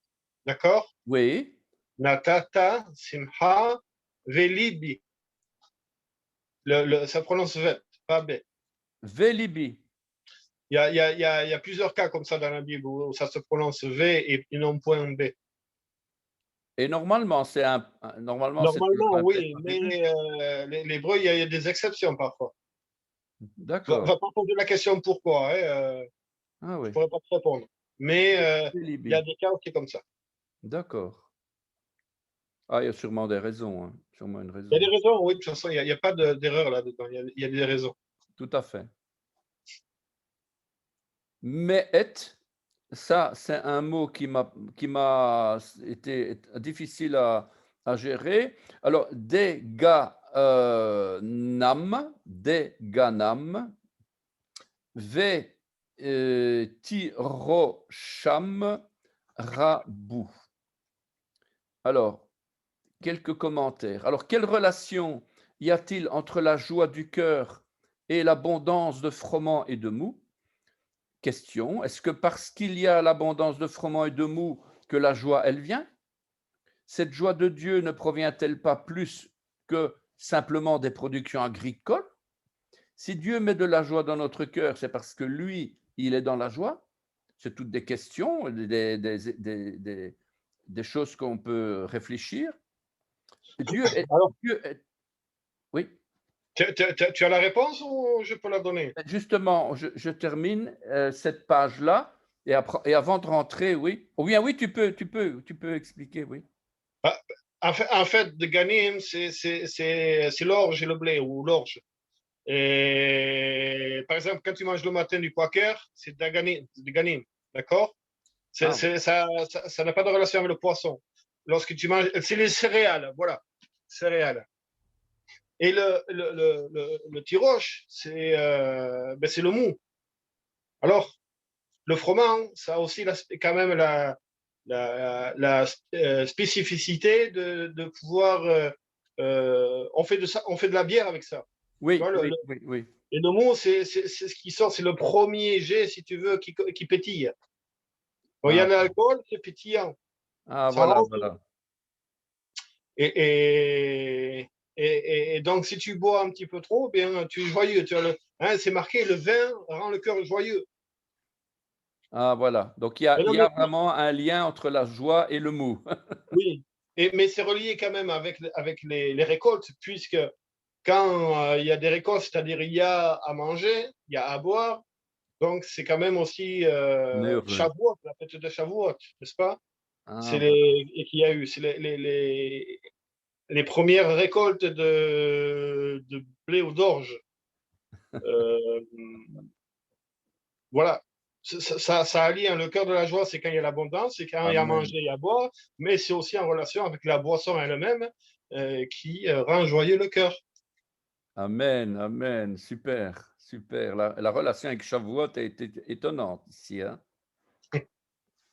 D'accord? Oui. Natata simcha velibi. Ça prononce v, pas b. Velibi. Il y a plusieurs cas comme ça dans la Bible où ça se prononce v et non point b. Et normalement, Normalement, oui, mais l'hébreu, il y a des exceptions parfois. D'accord. Va pas poser la question pourquoi. Ah oui. Je ne pourrais pas te répondre. Mais il y a des cas qui sont comme ça. D'accord. Ah, il y a sûrement des raisons. Hein. Sûrement une raison. Il y a des raisons, oui, de toute façon, il n'y a pas d'erreur là-dedans. Il y a des raisons. Tout à fait. Mais ça, c'est un mot qui m'a été difficile à gérer. Alors, deganam, ve tirosham rabou. Alors, quelques commentaires. Alors, quelle relation y a-t-il entre la joie du cœur et l'abondance de froment et de mou? Question, est-ce que parce qu'il y a l'abondance de froment et de mou que la joie, elle vient? Cette joie de Dieu ne provient-elle pas plus que simplement des productions agricoles? Si Dieu met de la joie dans notre cœur, c'est parce que lui, il est dans la joie. C'est toutes des questions, des choses qu'on peut réfléchir. Dieu est... Oui. Tu as la réponse ou je peux la donner? Justement, je termine cette page-là et avant de rentrer, oui. Ou bien oui, tu peux expliquer, oui. En fait, de ganim, c'est l'orge et le blé ou l'orge. Et par exemple, quand tu manges le matin du quaker, c'est de ganim, d'accord? Ça n'a pas de relation avec le poisson. Lorsque tu manges, c'est les céréales, voilà, céréales. Et le tiroche, c'est le mou. Alors, le froment, ça a aussi quand même la spécificité de pouvoir. On fait de la bière avec ça. Oui, vois, oui. Et le mou, c'est ce qui sort, c'est le premier jet, si tu veux, qui pétille. Quand il y a de l'alcool, c'est pétillant. Ah, voilà. Et donc, si tu bois un petit peu trop, bien, tu es joyeux. C'est marqué, le vin rend le cœur joyeux. Ah, voilà. Donc, Mais non, il y a vraiment un lien entre la joie et le mou. oui, mais c'est relié quand même avec les récoltes, puisque quand il y a des récoltes, c'est-à-dire il y a à manger, il y a à boire, donc c'est quand même aussi On est heureux. Shavuot, la fête de Shavuot, n'est-ce pas? Ah, voilà. Et qu'il y a eu, c'est les premières récoltes de blé ou d'orge. Euh, voilà. Ça allie le cœur de la joie, c'est quand il y a l'abondance, c'est quand il y a à Amen. manger et à boire, mais c'est aussi en relation avec la boisson elle-même qui rend joyeux le cœur. Amen, amen. Super, super. La relation avec Shavuot est étonnante ici, hein.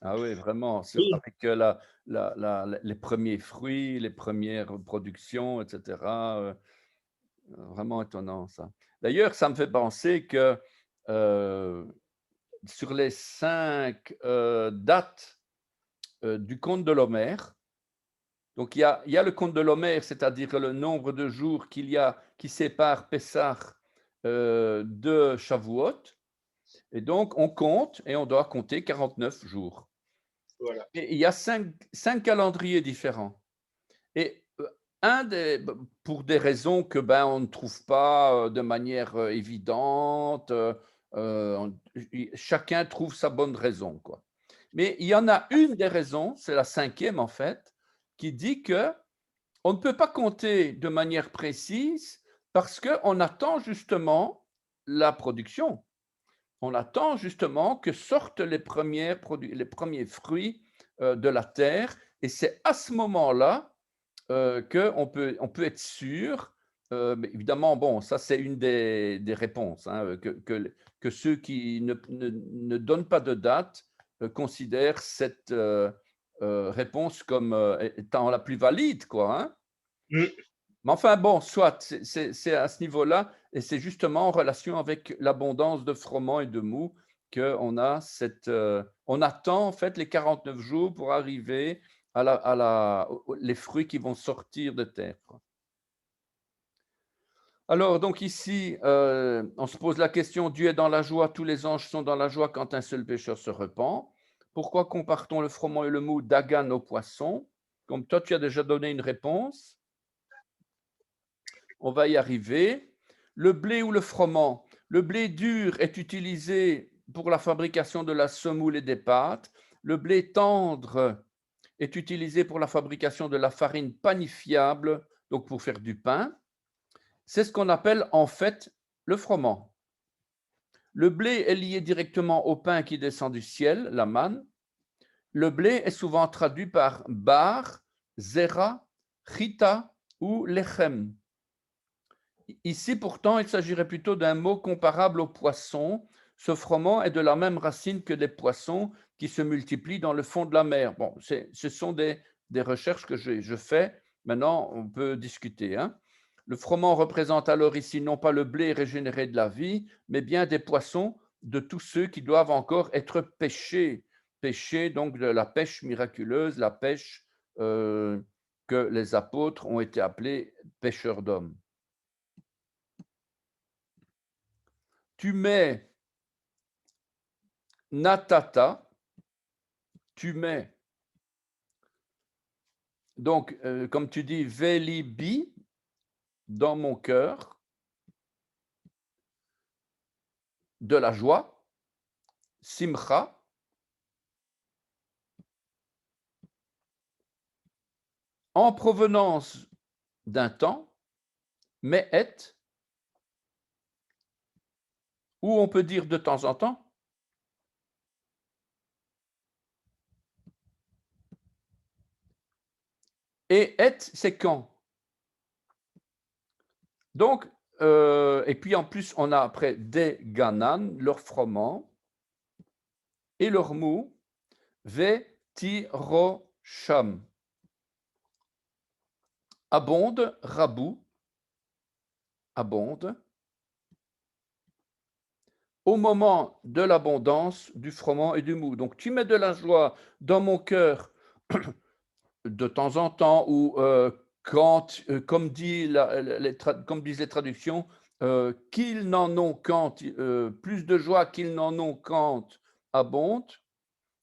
Ah oui, vraiment, Oui, avec les premiers fruits, les premières productions, etc. Vraiment étonnant ça. D'ailleurs, ça me fait penser que euh, sur les 5 dates du conte de l'Homère, donc il y a le conte de l'Homère, c'est-à-dire le nombre de jours qu'il y a qui sépare Pessah de Shavuot, et donc on compte et on doit compter 49 jours. voilà. Et il y a 5 calendriers différents. Et pour des raisons que on ne trouve pas de manière évidente, chacun trouve sa bonne raison, quoi. Mais il y en a une des raisons, c'est la cinquième en fait, qui dit que on ne peut pas compter de manière précise parce qu'on attend justement la production. On attend justement que sortent les premiers fruits de la terre. Et c'est à ce moment-là on peut être sûr, mais évidemment, bon, ça c'est une des réponses, hein, que ceux qui ne donnent pas de date considèrent cette réponse comme étant la plus valide, quoi, hein. Mm. Mais enfin bon, soit, c'est à ce niveau-là, et c'est justement en relation avec l'abondance de froment et de mou qu'on a on attend en fait les 49 jours pour arriver les fruits qui vont sortir de terre, quoi. Alors donc ici, on se pose la question, Dieu est dans la joie, tous les anges sont dans la joie quand un seul pécheur se repent. Pourquoi compare-t-on le froment et le mou d'Agan au poisson? Comme toi, tu as déjà donné une réponse. On va y arriver. Le blé ou le froment. Le blé dur est utilisé pour la fabrication de la semoule et des pâtes. Le blé tendre est utilisé pour la fabrication de la farine panifiable, donc pour faire du pain. C'est ce qu'on appelle en fait le froment. Le blé est lié directement au pain qui descend du ciel, la manne. Le blé est souvent traduit par bar, zera, chita ou lechem. Ici, pourtant, il s'agirait plutôt d'un mot comparable au poisson. Ce froment est de la même racine que les poissons qui se multiplient dans le fond de la mer. Bon, ce sont des recherches que je fais. Maintenant, on peut discuter, hein. Le froment représente alors ici non pas le blé régénéré de la vie, mais bien des poissons, de tous ceux qui doivent encore être pêchés. Pêchés, donc de la pêche miraculeuse, la pêche que les apôtres ont été appelés pêcheurs d'hommes. Tu mets natata, tu mets, donc, comme tu dis, velibi, dans mon cœur, de la joie, simcha, en provenance d'un temps, me'et, ou on peut dire de temps en temps. Et et, c'est quand. Donc, et puis en plus, on a après des ganan, leur froment, et leur mou, ve-ti-ro-sham. Abonde, rabou, abonde, au moment de l'abondance du froment et du mou. Donc, tu mets de la joie dans mon cœur de temps en temps, ou quand, comme disent les traductions, qu'ils n'en ont quand, plus de joie qu'ils n'en ont quand abonde.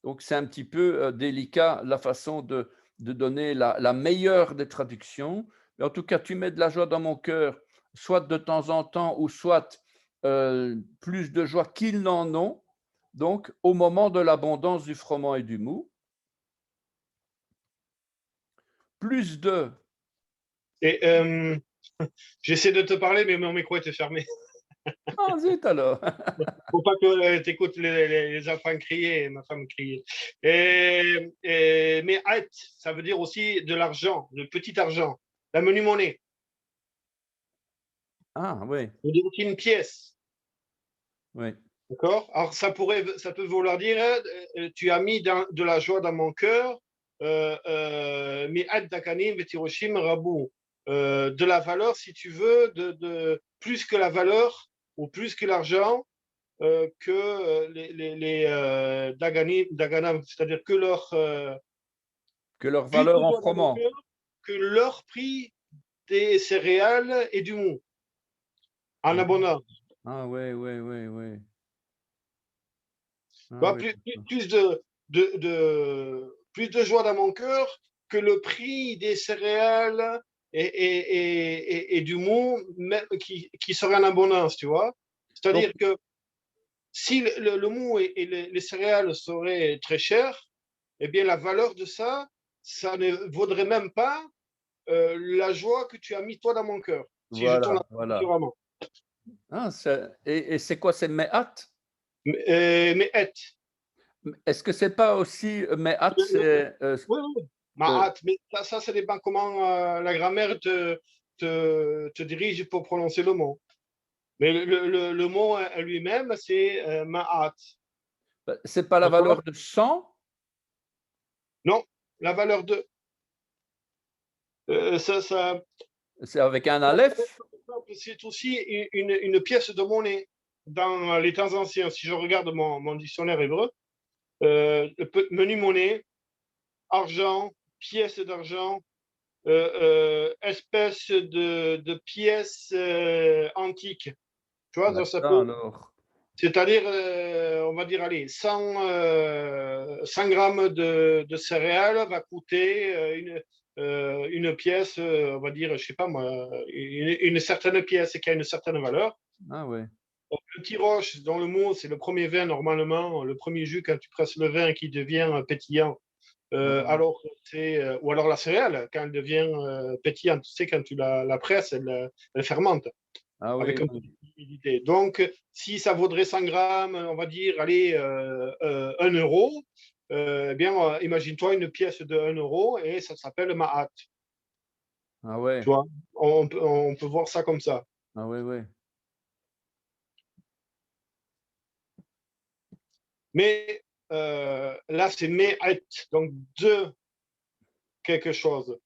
Donc, c'est un petit peu délicat la façon de donner la meilleure des traductions. Mais en tout cas, tu mets de la joie dans mon cœur, soit de temps en temps, ou soit plus de joie qu'ils n'en ont. Donc, au moment de l'abondance du froment et du mou, plus de. Et j'essaie de te parler, mais mon micro était fermé. Ah, zut alors. Faut pas que tu écoutes les enfants crier et ma femme crier. Mais at, ça veut dire aussi de l'argent, de petit argent, la money monnaie. Ah, oui, Ça veut dire aussi une pièce. oui. D'accord? Alors, ça peut vouloir dire, tu as mis de la joie dans mon cœur, mi'at dakanim v'tiroshim rabu. De la valeur, si tu veux, plus que la valeur ou plus que l'argent que les daganam, c'est-à-dire que Que leur plus valeur de en joie dans mon froment. cœur que leur prix des céréales et du mou, en Ah, abondance. ah, oui, oui, oui, oui. Ah, Bah, oui. plus de joie dans mon cœur que le prix des céréales et du mou qui serait en abondance, tu vois. C'est-à-dire Donc, que si le mou et les céréales seraient très chers, eh bien la valeur de ça, ça ne vaudrait même pas la joie que tu as mis toi dans mon cœur, si je tourne voilà, la page voilà. différemment. Ah, et c'est quoi, c'est Me'at? Mais et, Est-ce que c'est pas aussi Me'at, c'est oui, oui, euh, Mahat, mais ça dépend comment la grammaire te dirige pour prononcer le mot. Mais le mot lui-même, c'est Mahat. c'est pas la D'accord? valeur de 100? Non, la valeur de. Ça, C'est avec un Aleph? c'est aussi une pièce de monnaie. Dans les temps anciens, si je regarde mon dictionnaire hébreu, menu monnaie, argent, pièce d'argent, espèce de pièce antique. Tu vois, Bah, ça ça peut. alors. C'est-à-dire, on va dire, allez, 100 grammes de céréales va coûter une pièce, on va dire, je sais pas moi, une certaine pièce qui a une certaine valeur. Ah ouais. Le tiroche, dans le mot, c'est le premier vin normalement, le premier jus quand tu presses le vin qui devient pétillant. Ah, Ou alors la céréale, quand elle devient pétillante, tu sais, quand tu la presses, elle fermente ah oui, avec un peu oui. d'humidité. Donc, si ça vaudrait 100 grammes, on va dire, allez, 1 euro, eh bien, imagine-toi une pièce de 1 euro et ça s'appelle Mahat. Ah Tu ouais. vois, on peut voir ça comme ça. Ah ouais, ouais. Mais là, c'est Me'at, donc de quelque chose.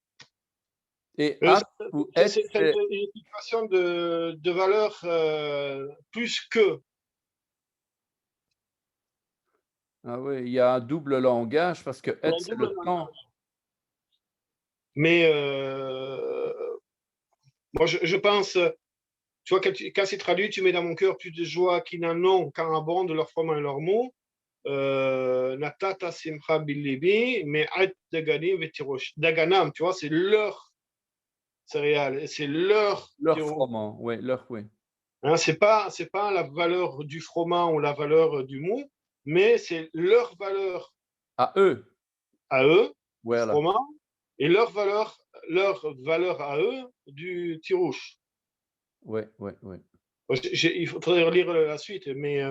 Et Euh, at ou et, C'est c'est une situation de valeur plus que. ah oui, il y a un double langage parce que et, Un c'est double le temps. langage. Mais moi, je pense, tu vois, quand c'est traduit, tu mets dans mon cœur plus de joie qu'ils n'en ont quand abondent leur froment et leurs mots. Natata simcha bilibi, mais daganim vetirosh. Daganam, tu vois, c'est leur céréales, c'est leur Leur tirosh. froment, oui, leur, oui. Hein, c'est pas la valeur du froment ou la valeur du mou, mais c'est leur valeur À eux, à eux, du voilà. froment, et leur valeur à eux du tirouche. Oui, oui, oui. Il faudrait relire la suite, mais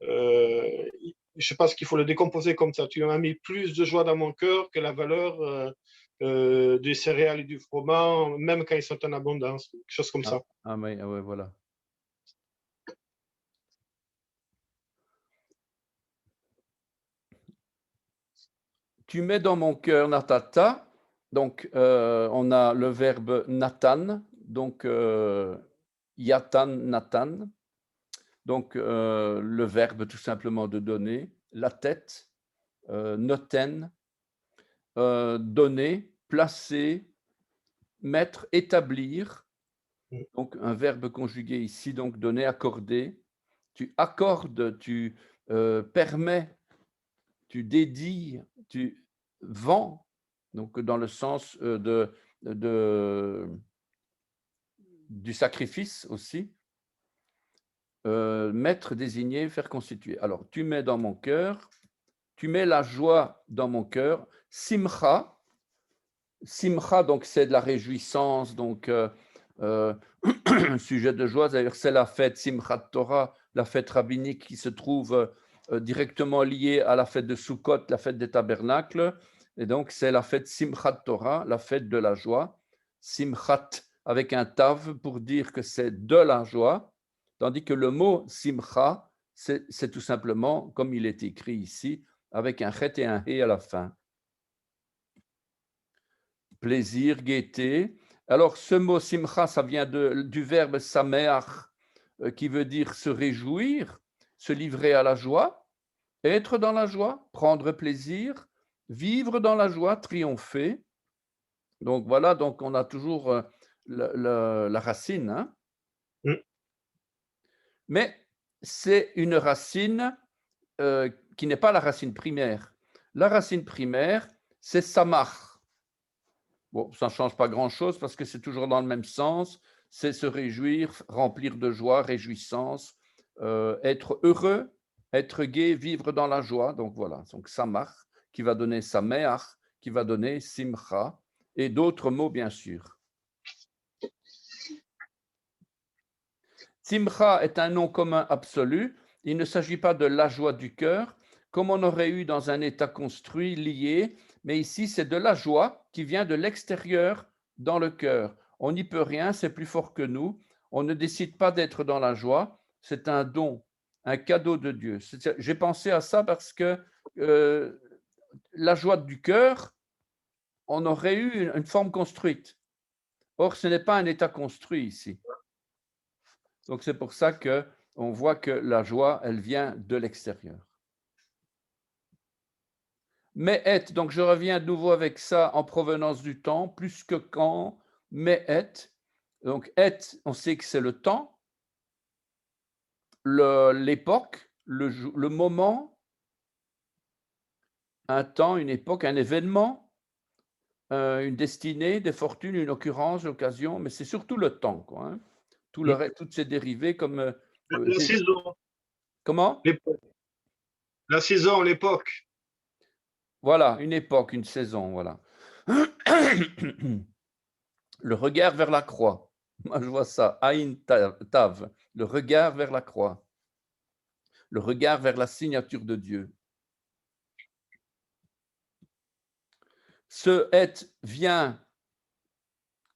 je pense qu'il faut le décomposer comme ça. Tu m'as mis plus de joie dans mon cœur que la valeur des céréales et du froment, même quand ils sont en abondance, quelque chose comme Ah, ça. ah oui, ah ouais, voilà. Tu mets dans mon cœur Natata. Donc, on a le verbe Nathan, donc Yatan, Nathan. Donc, le verbe tout simplement de donner, la tête, noten, donner, placer, mettre, établir. Donc, un verbe conjugué ici, donc donner, accorder. Tu accordes, permets, tu dédies, tu vends, donc dans le sens du sacrifice aussi. Mettre, désigner, faire constituer. Alors, tu mets dans mon cœur, tu mets la joie dans mon cœur. Simcha, simcha, donc c'est de la réjouissance, donc sujet de joie. D'ailleurs, c'est la fête Simchat Torah, la fête rabbinique qui se trouve directement liée à la fête de Sukkot, la fête des tabernacles. Et donc, c'est la fête Simchat Torah, la fête de la joie. Simchat avec un tav pour dire que c'est de la joie. Tandis que le mot simcha, c'est tout simplement, comme il est écrit ici, avec un chet et un he à la fin. Plaisir, gaieté. Alors, ce mot simcha, ça vient du verbe sameach, qui veut dire se réjouir, se livrer à la joie, être dans la joie, prendre plaisir, vivre dans la joie, triompher. Donc voilà, donc on a toujours la racine, hein. Mais c'est une racine qui n'est pas la racine primaire. La racine primaire, c'est samach. Bon, ça ne change pas grand-chose parce que c'est toujours dans le même sens. C'est se réjouir, remplir de joie, réjouissance, être heureux, être gai, vivre dans la joie. Donc voilà, donc samach qui va donner sameach, qui va donner simcha et d'autres mots bien sûr. Simcha est un nom commun absolu. Il ne s'agit pas de la joie du cœur, comme on aurait eu dans un état construit, lié, mais ici, c'est de la joie qui vient de l'extérieur dans le cœur. On n'y peut rien, c'est plus fort que nous. On ne décide pas d'être dans la joie. C'est un don, un cadeau de Dieu. J'ai pensé à ça parce que la joie du cœur, on aurait eu une forme construite. Or, ce n'est pas un état construit ici. Donc, c'est pour ça qu'on voit que la joie, elle vient de l'extérieur. Mais et, donc je reviens de nouveau avec ça en provenance du temps, plus que quand, mais et. Donc, et, on sait que c'est le temps, l'époque, le moment, un temps, une époque, un événement, une destinée, des fortunes, une occurrence, l'occasion, mais c'est surtout le temps, quoi, hein. Toutes ces dérivées comme… la saison. Comment? La saison, l'époque. Voilà, une époque, une saison, voilà. Le regard vers la croix. Moi, je vois ça. Aïn Tav, le regard vers la croix. Le regard vers la signature de Dieu. Ce et vient,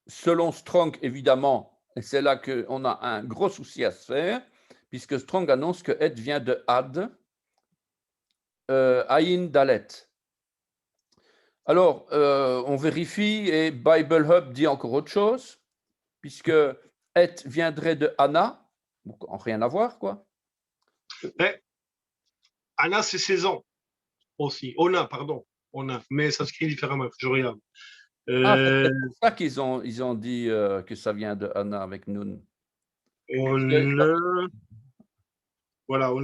selon Strong, évidemment, et c'est là qu'on a un gros souci à se faire, puisque Strong annonce que et vient de ad, Aïn Dalet. Alors, on vérifie et Bible Hub dit encore autre chose, puisque et viendrait de Anna, donc rien à voir, quoi. Mais Anna, c'est saison aussi. Ona, pardon. Ona, mais ça s'écrit différemment. Je regarde. C'est pour ça qu'ils ont dit que ça vient de Anna avec Nun. Voilà, oui,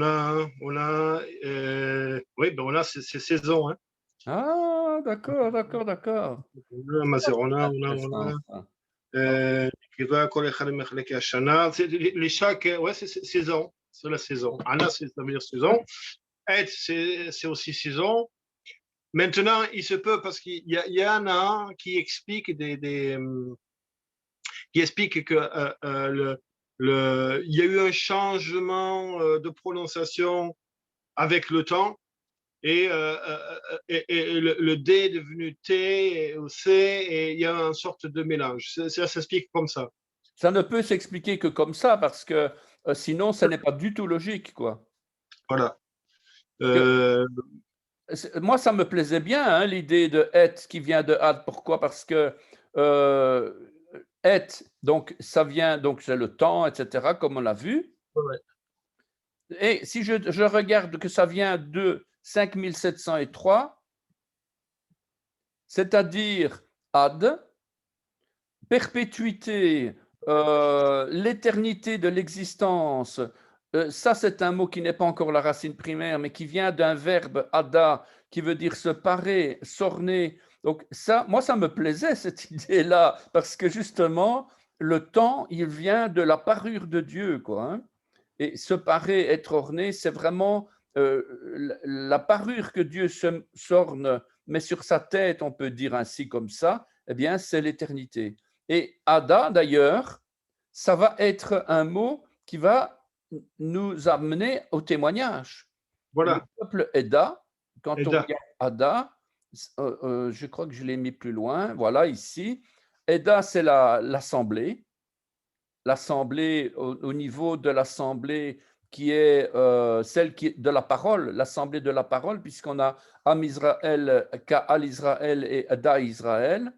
ben Ona, c'est saison. Hein. Ah, d'accord. Les chaque, ouais, c'est saison, c'est la saison. Anna, ça veut dire saison. Et c'est aussi saison. Maintenant, il se peut, parce qu'il y en a qui explique qui explique que il y a eu un changement de prononciation avec le temps. Et le D est devenu T ou C, et il y a une sorte de mélange. Ça s'explique comme ça. Ça ne peut s'expliquer que comme ça, parce que sinon, ça n'est pas du tout logique, quoi. Voilà. Moi, ça me plaisait bien, hein, l'idée de et qui vient de ad. Pourquoi? Parce que et, donc ça vient, donc c'est le temps, etc., comme on l'a vu. Ouais. Et si je regarde que ça vient de 5703, c'est-à-dire ad, perpétuité, l'éternité de l'existence, Ça, c'est un mot qui n'est pas encore la racine primaire, mais qui vient d'un verbe ada, qui veut dire se parer, s'orner. Donc ça, moi, ça me plaisait, cette idée-là, parce que justement, le temps, il vient de la parure de Dieu, quoi, hein. Et se parer, être orné, c'est vraiment la parure que Dieu s'orne, mais sur sa tête, on peut dire ainsi comme ça, eh bien, c'est l'éternité. Et Ada, d'ailleurs, ça va être un mot qui va nous amener au témoignage. Le Voilà. peuple Eda, quand on Eda. regarde Ada, je crois que je l'ai mis plus loin, voilà ici. Eda, c'est l'assemblée. L'assemblée, au niveau de l'assemblée qui est celle de la parole, l'assemblée de la parole, puisqu'on a Am Israël, Ka'al Israël et Adat Israël.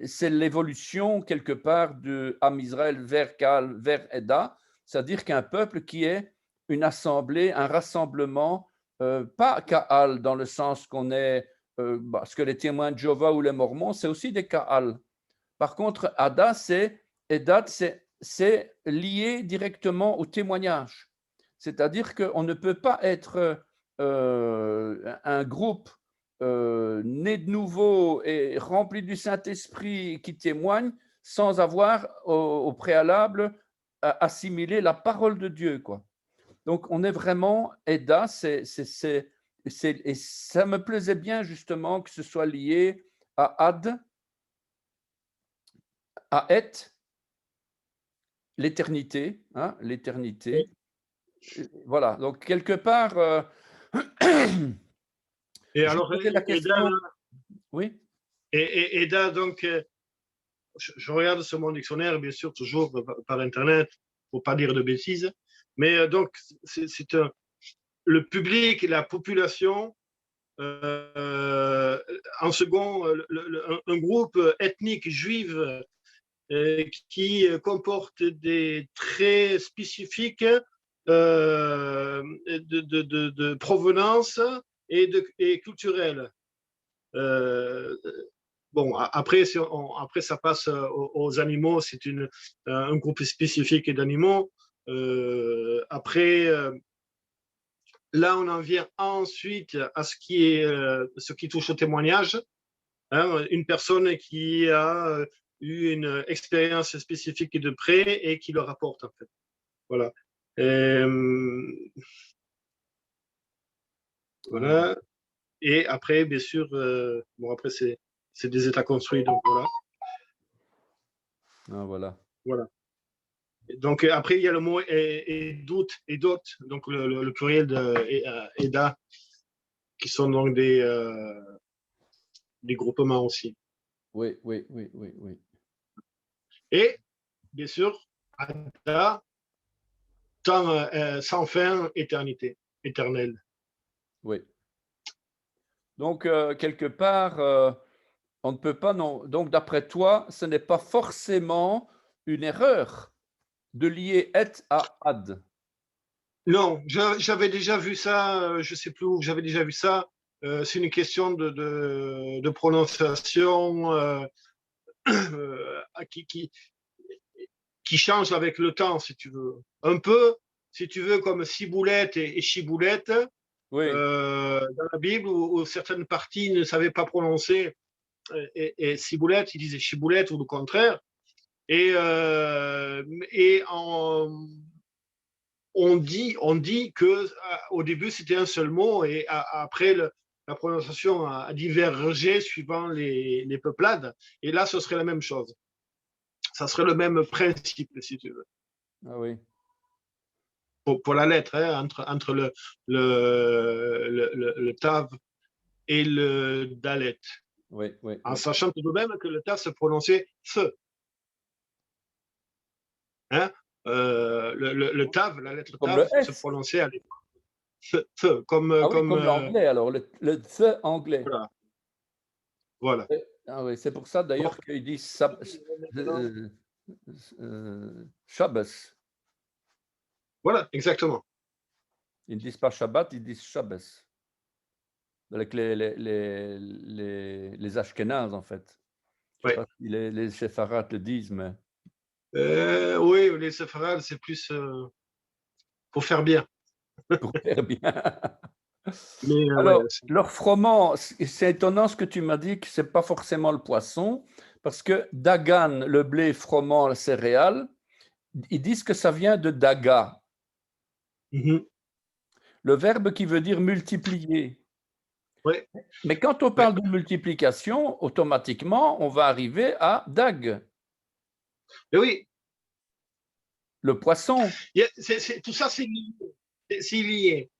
C'est l'évolution quelque part de Am Israël vers Ka'al, vers Eda, c'est-à-dire qu'un peuple qui est une assemblée, un rassemblement, pas Ka'al dans le sens qu'on est, parce que les témoins de Jéhovah ou les Mormons, c'est aussi des Ka'al. Par contre, Edat, c'est lié directement au témoignage. C'est-à-dire qu'on ne peut pas être un groupe né de nouveau et rempli du Saint-Esprit qui témoigne sans avoir au préalable assimilé la parole de Dieu, quoi. Donc, on est vraiment Eda, et ça me plaisait bien justement que ce soit lié à Ad, à Et, l'éternité, hein, l'éternité. Voilà, donc quelque part, Et je alors, posais la question. Oui, Eda, donc, je regarde sur mon dictionnaire, bien sûr, toujours par Internet, pour pas dire de bêtises. Mais donc, c'est le public, la population, en second, un groupe ethnique juif qui comporte des traits spécifiques de provenance et culturelle. Bon, après, après, ça passe aux animaux, c'est un groupe spécifique d'animaux. Après, là, on en vient ensuite à ce qui touche au témoignage. Hein, une personne qui a eu une expérience spécifique de près et qui le rapporte, en fait. Voilà. Voilà. Et après, bien sûr, bon, après, c'est des états construits, donc voilà. ah, voilà. Voilà. Donc après, il y a le mot edot, donc le pluriel de Eda, qui sont donc des groupements aussi. Oui, oui, oui, oui, oui. Et bien sûr, Ada, temps sans fin, éternité, éternelle. Oui. Donc, quelque part, on ne peut pas, non. Donc, d'après toi, ce n'est pas forcément une erreur de lier et à ad. Non, j'avais déjà vu ça, je ne sais plus où, j'avais déjà vu ça. C'est une question de prononciation qui change avec le temps, si tu veux. Un peu, si tu veux, comme ciboulette et chiboulette Oui, dans la Bible, où certaines parties ne savaient pas prononcer et ciboulette, ils disaient chiboulette ou le contraire. Et on dit que au début c'était un seul mot et après la prononciation a divergé suivant les peuplades. Et là, ce serait la même chose. Ça serait le même principe, si tu veux. ah oui. Pour la lettre, hein, entre le tav et le dalet. Oui, oui, En oui. sachant tout de même que le tav se prononçait feu. Hein, le tav, la lettre Comme tav, le se S. prononçait à l'époque. Feu, comme, Ah oui, comme l'anglais, alors, le th anglais. voilà. Voilà. Ah oui, c'est pour ça Bon, d'ailleurs qu'ils disent Shabbos. voilà, exactement. Ils ne disent pas Shabbat, ils disent Shabbos. Avec les Ashkénazes, en fait. Je ne sais Ouais. pas si les séfarades le disent, mais Oui, les séfarades, c'est plus pour faire bien. Pour faire bien. Mais Alors, ouais, leur froment, c'est étonnant ce que tu m'as dit, que ce n'est pas forcément le poisson, parce que Dagan, le blé, froment, la céréale, ils disent que ça vient de Daga, mhm, le verbe qui veut dire multiplier. ouais, Mais quand on ouais. parle de multiplication, automatiquement, on va arriver à Dag, Mais oui, le poisson. tout ça, c'est lié. C'est lié.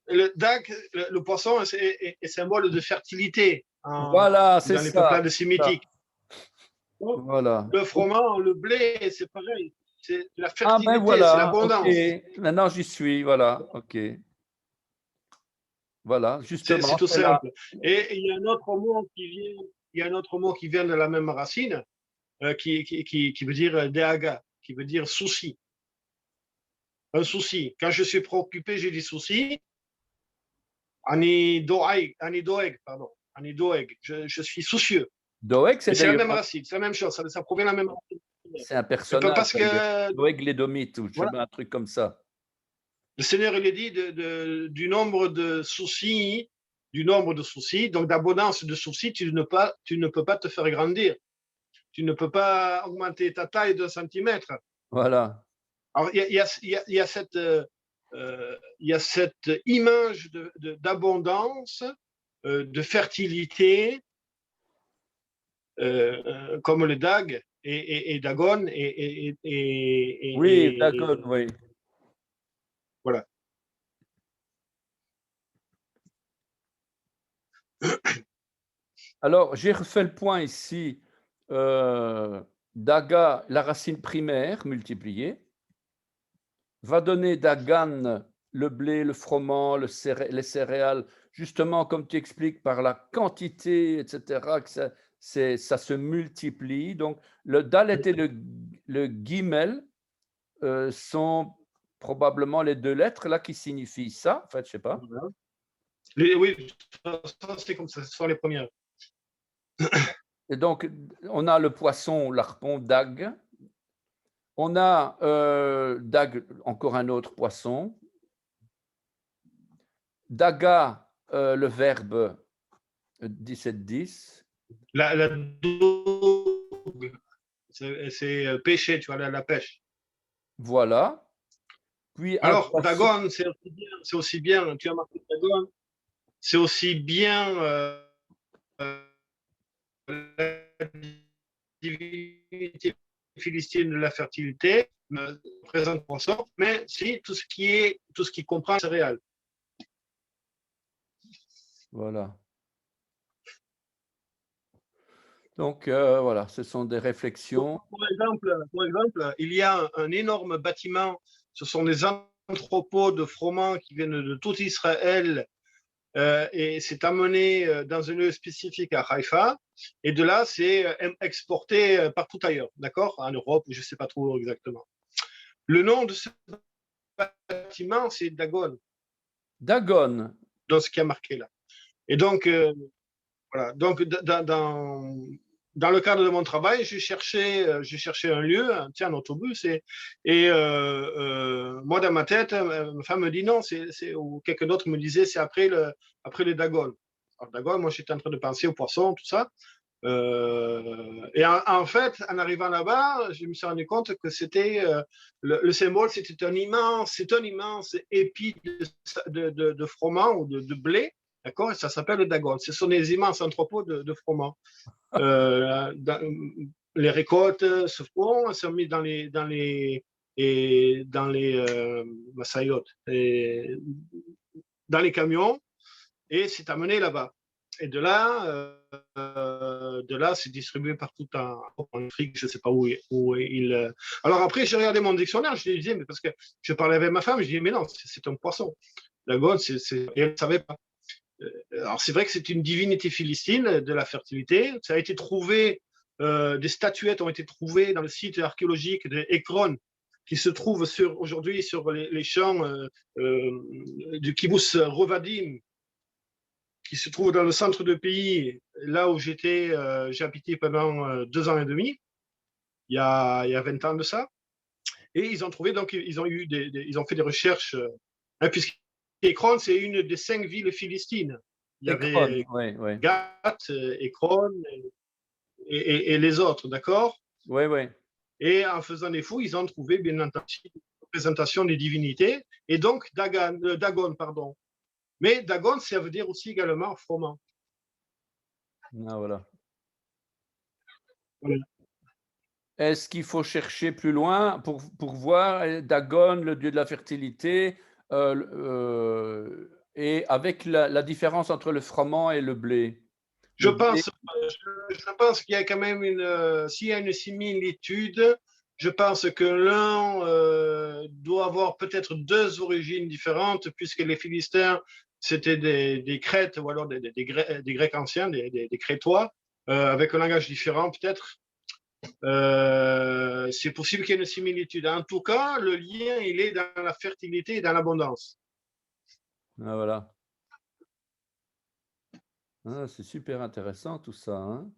Le dag, le poisson, est symbole de fertilité Voilà, c'est dans les peuplades ça. sémitiques. Donc, Voilà. le froment, le blé, c'est pareil. C'est la Ah ben fertilité, c'est voilà, ok. l'abondance. Maintenant j'y suis, voilà, ok. Voilà, C'est justement, tout c'est là. simple. Et il y a un autre mot qui vient, il y a un autre mot qui vient de la même racine, qui veut dire deaga, qui veut dire souci. Un souci. Quand je suis préoccupé, j'ai des soucis. Ani doeg, pardon. Ani doeg. Je suis soucieux. Doeg, Mais c'est c'est la d'ailleurs même racine, c'est la même chose, ça provient de la même racine. c'est un Mais personnage parce d'ailleurs. que Doeg l'édomite ou je sais voilà, pas, un truc comme ça. le Seigneur il est dit du nombre de soucis, donc d'abondance de soucis, tu ne peux pas te faire grandir. Tu ne peux pas augmenter ta taille d'un centimètre. Voilà. Alors, il y a cette image d'abondance, de fertilité, comme le Dag et Dagon. Oui, d'accord, oui. Voilà. Alors, j'ai refait le point ici. Daga, la racine primaire multipliée, va donner Dagan, le blé, le froment, les céréales, justement comme tu expliques, par la quantité, etc., que ça se multiplie. Donc, le Dalet et le Gimel sont probablement les deux lettres là qui signifient ça. En fait, je sais pas. Voilà. Oui, ça, c'est comme ça, ce sont les premières. Et donc, on a le poisson, l'arpon, Dag. On a Dag, encore un autre poisson. Daga, le verbe 17-10. La dougue, c'est pêcher, tu vois, la pêche. Voilà. Puis un Alors, poisson. Dagon, c'est aussi bien, tu as marqué Dagon, c'est aussi bien la divinité philistine de la fertilité, présente poisson, mais c'est tout ce qui comprend les céréales. Voilà. Donc, voilà, ce sont des réflexions. Pour exemple, il y a un énorme bâtiment, ce sont des entrepôts de froment qui viennent de tout Israël et c'est amené dans un lieu spécifique à Haïfa. Et de là, c'est exporté partout ailleurs, d'accord? En Europe, je ne sais pas trop exactement. Le nom de ce bâtiment, c'est Dagon, Dagon. dans ce qui a marqué là. Et donc, voilà. Donc, dans le cadre de mon travail, j'ai cherché un lieu, un autobus, moi, dans ma tête, ma femme me dit non, ou quelqu'un d'autre me disait c'est après le Dagon. Alors, Dagon, moi, j'étais en train de penser aux poissons, tout ça. Et en fait, en arrivant là-bas, je me suis rendu compte que c'était le symbole, c'est un immense épi de froment ou de blé. D'accord? Et ça s'appelle le Dagon. Ce sont des immenses entrepôts de froment. Les récoltes se font, elles sont mises dans les massayotes, dans les camions, et c'est amené là-bas. Et de là, c'est distribué partout en Afrique, je ne sais pas où il. Alors après, j'ai regardé mon dictionnaire, je disais, mais parce que je parlais avec ma femme, je disais, mais non, c'est un poisson. Dagon, et elle ne savait pas. Alors c'est vrai que c'est une divinité philistine de la fertilité. Ça a été trouvé, des statuettes ont été trouvées dans le site archéologique de Ekron, qui se trouve aujourd'hui sur les champs du kibbutz Rovadim, qui se trouve dans le centre du pays, là où j'ai habité pendant 2 ans et demi. il y a 20 ans de ça. Et ils ont trouvé, donc, ils ont fait des recherches, hein, puisqu'Écrone, c'est une des 5 villes philistines. Il y avait oui. Gath, Écrone et les autres, d'accord? Oui, oui. Et en faisant des fouilles, ils ont trouvé, bien entendu, une représentation des divinités, et donc Dagon, pardon. Mais Dagon, ça veut dire aussi également froment. Ah, voilà. Voilà. Est-ce qu'il faut chercher plus loin pour voir Dagon, le dieu de la fertilité, et avec la différence entre le froment et le blé? Je Le blé, pense qu'il y a quand même s'il y a une similitude, je pense que l'un doit avoir peut-être 2 origines différentes, puisque les Philistins, c'était des Crètes ou alors des Grecs anciens, des Crétois, avec un langage différent peut-être. C'est possible qu'il y ait une similitude. En tout cas, le lien, il est dans la fertilité et dans l'abondance. ah, voilà. Ah, c'est super intéressant tout ça, hein.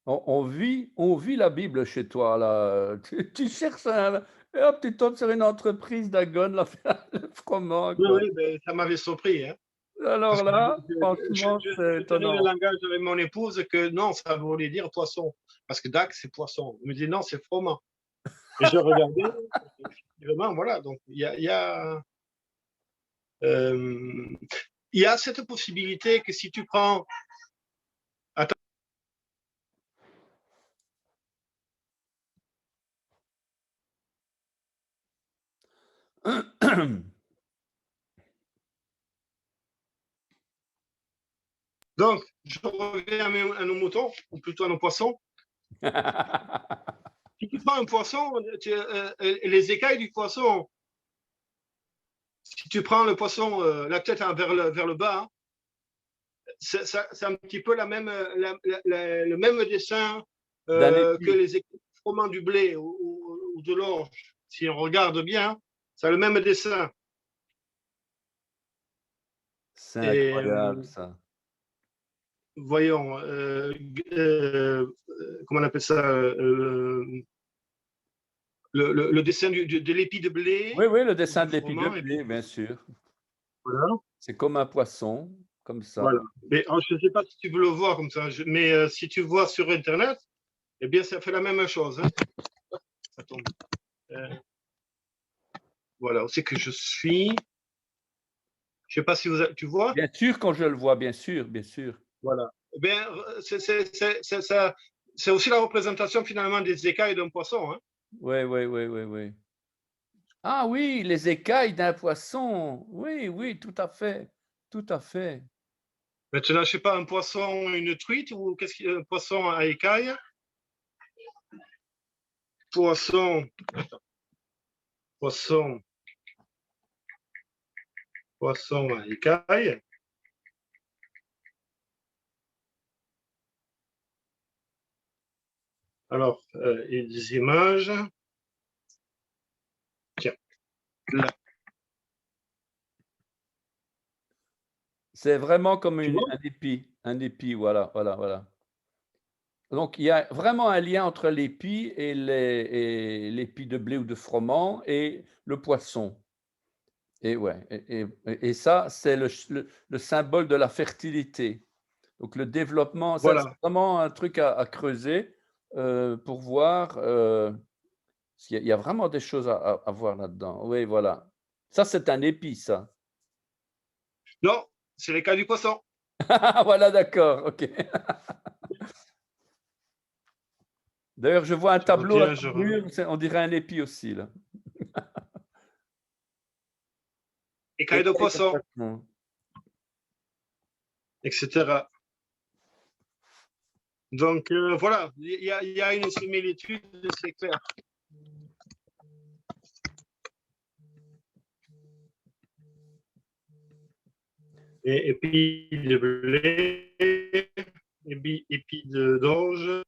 On vit la Bible chez toi, là. Tu cherches et hop, tu tombes sur une entreprise Dagon, là, le froment, Oui, quoi. oui, ben, ça m'avait surpris, hein. Parce Alors que là, franchement, c'est je tenais le étonnant. langage avec mon épouse que non, ça voulait dire poisson. Parce que Dak, c'est poisson. Elle me dit non, c'est froment. Et je regardais, effectivement, voilà. Donc, il y a cette possibilité que si tu prends. Attends. Donc, je reviens à nos moutons, ou plutôt à nos poissons. Si tu prends un poisson, les écailles du poisson, si tu prends le poisson, la tête vers le bas, hein, c'est un petit peu le même dessin D'un que épi. les froment du blé ou de l'orge. Si on regarde bien, c'est le même dessin. C'est Et incroyable, ça. voyons, comment on appelle ça, le dessin de l'épi de blé Oui, oui, le ou dessin du de l'épi de froment. Et puis, blé, bien sûr. voilà. C'est comme un poisson, comme ça. Voilà. Mais je ne sais pas si tu veux le voir comme ça, mais si tu vois sur Internet, eh bien, ça fait la même chose. Hein. Ça tombe. Voilà, où c'est que je suis. Je ne sais pas si tu vois. Bien sûr, quand je le vois, bien sûr, bien sûr. Voilà. Eh bien, c'est aussi la représentation finalement des écailles d'un poisson. Hein. Oui, oui, oui, oui, oui. Ah oui, les écailles d'un poisson. Oui, oui, tout à fait. Tout à fait. Maintenant, je ne sais pas, un poisson, une truite ou un poisson à écailles. Poisson, poisson, poisson à écailles. Alors, des images. Tiens, là. C'est vraiment comme Tu vois? un épi, voilà, voilà, voilà. Donc il y a vraiment un lien entre l'épi et l'épi de blé ou de froment et le poisson. Et ouais, et ça, c'est le symbole de la fertilité. Donc le développement, ça, c'est Voilà. vraiment un truc à creuser, pour voir, parce qu'il y a vraiment des choses à voir là-dedans. Oui, voilà. Ça, c'est un épi, ça. Non, c'est l'écaille du poisson. Voilà, d'accord, OK. D'ailleurs, je vois un Je tableau à reviens, ton mur, on dirait un épi aussi, là. écaille de Écaille de poisson, poisson. etc. Donc, voilà, il y a une similitude, c'est clair. Et épi de blé, épi d'orge.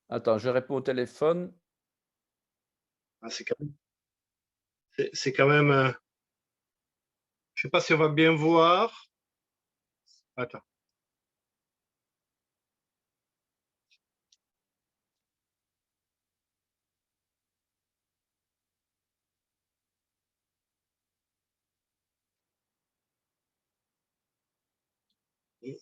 Attends, je réponds au téléphone. Ah, c'est quand même je ne sais pas si on va bien voir. Attends. Je ne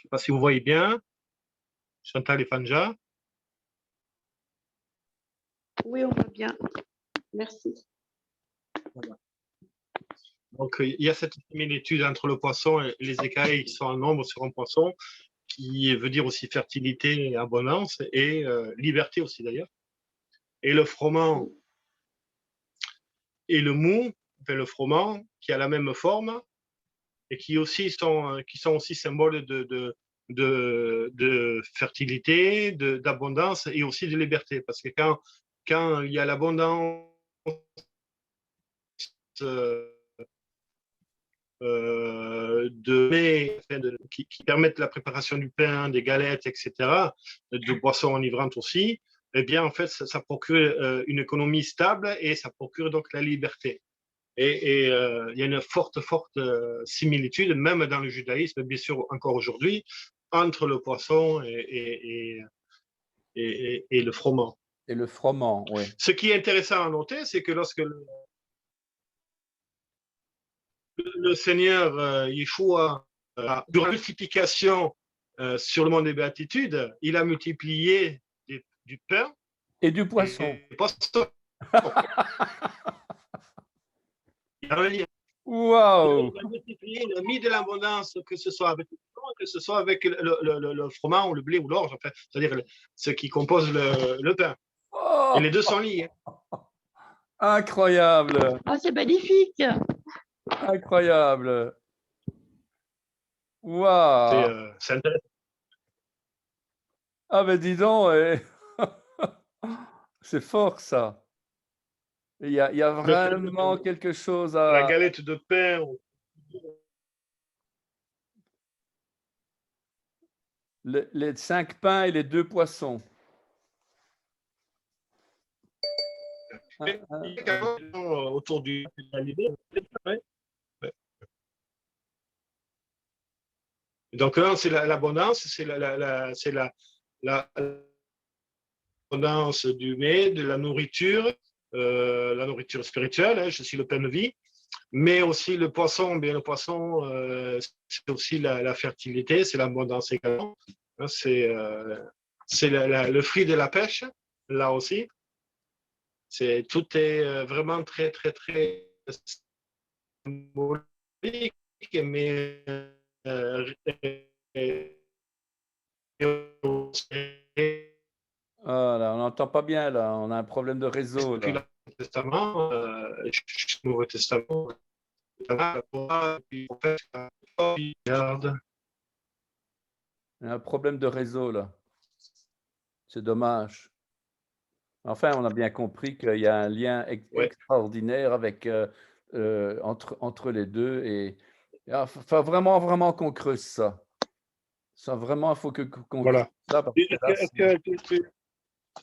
sais pas si vous voyez bien. Chantal et Fanja. Oui, on voit bien. Merci. Donc, il y a cette similitude entre le poisson et les écailles qui sont en nombre sur un poisson, qui veut dire aussi fertilité et abondance, et liberté aussi d'ailleurs. Et le froment et le mou, enfin, le froment, qui a la même forme, et qui sont aussi symboles de fertilité, d'abondance et aussi de liberté. Parce que quand il y a l'abondance qui permettent la préparation du pain, des galettes, etc., de boissons enivrantes aussi, eh bien, en fait, ça procure une économie stable et ça procure donc la liberté. Et il y a une forte similitude, même dans le judaïsme, bien sûr, encore aujourd'hui, entre le poisson et le froment. Et le froment, oui. Ce qui est intéressant à noter, c'est que lorsque le Seigneur Yeshua, durant la multiplication sur le mont des béatitudes, il a multiplié du pain Et du poisson. et poisson. Il y a un lien. Waouh! Il a multiplié, il a mis de l'abondance, que ce soit avec le pain, que ce soit avec le froment ou le blé ou l'orge, en fait, c'est-à-dire ce qui compose le pain. Oh, Et les deux sont liés. incroyable! Ah, c'est magnifique. Incroyable! Waouh! C'est intéressant. Ah ben dis donc, c'est fort ça. Il y a vraiment quelque chose La à... galette de pain. Les 5 pains et les 2 poissons. Autour du ouais. Donc là, c'est l'abondance, c'est l'abondance du mets, de la nourriture spirituelle, hein, je suis le pain de vie, mais aussi le poisson. Bien, le poisson, c'est aussi la fertilité, c'est l'abondance également. Hein, c'est le fruit de la pêche, là aussi. Tout est vraiment très, très, très symbolique, mais Ah là, on n'entend pas bien là, on a un problème de réseau depuis là. l'Ancien Testament, le Nouveau Testament, regarde. Il y a un problème de réseau là. C'est dommage. Enfin, on a bien compris qu'il y a un lien Ouais. extraordinaire avec, entre les deux. Et il faut vraiment qu'on creuse ça. Ça, vraiment, il faut qu'on creuse Voilà. ça. Parce que là, Est-ce que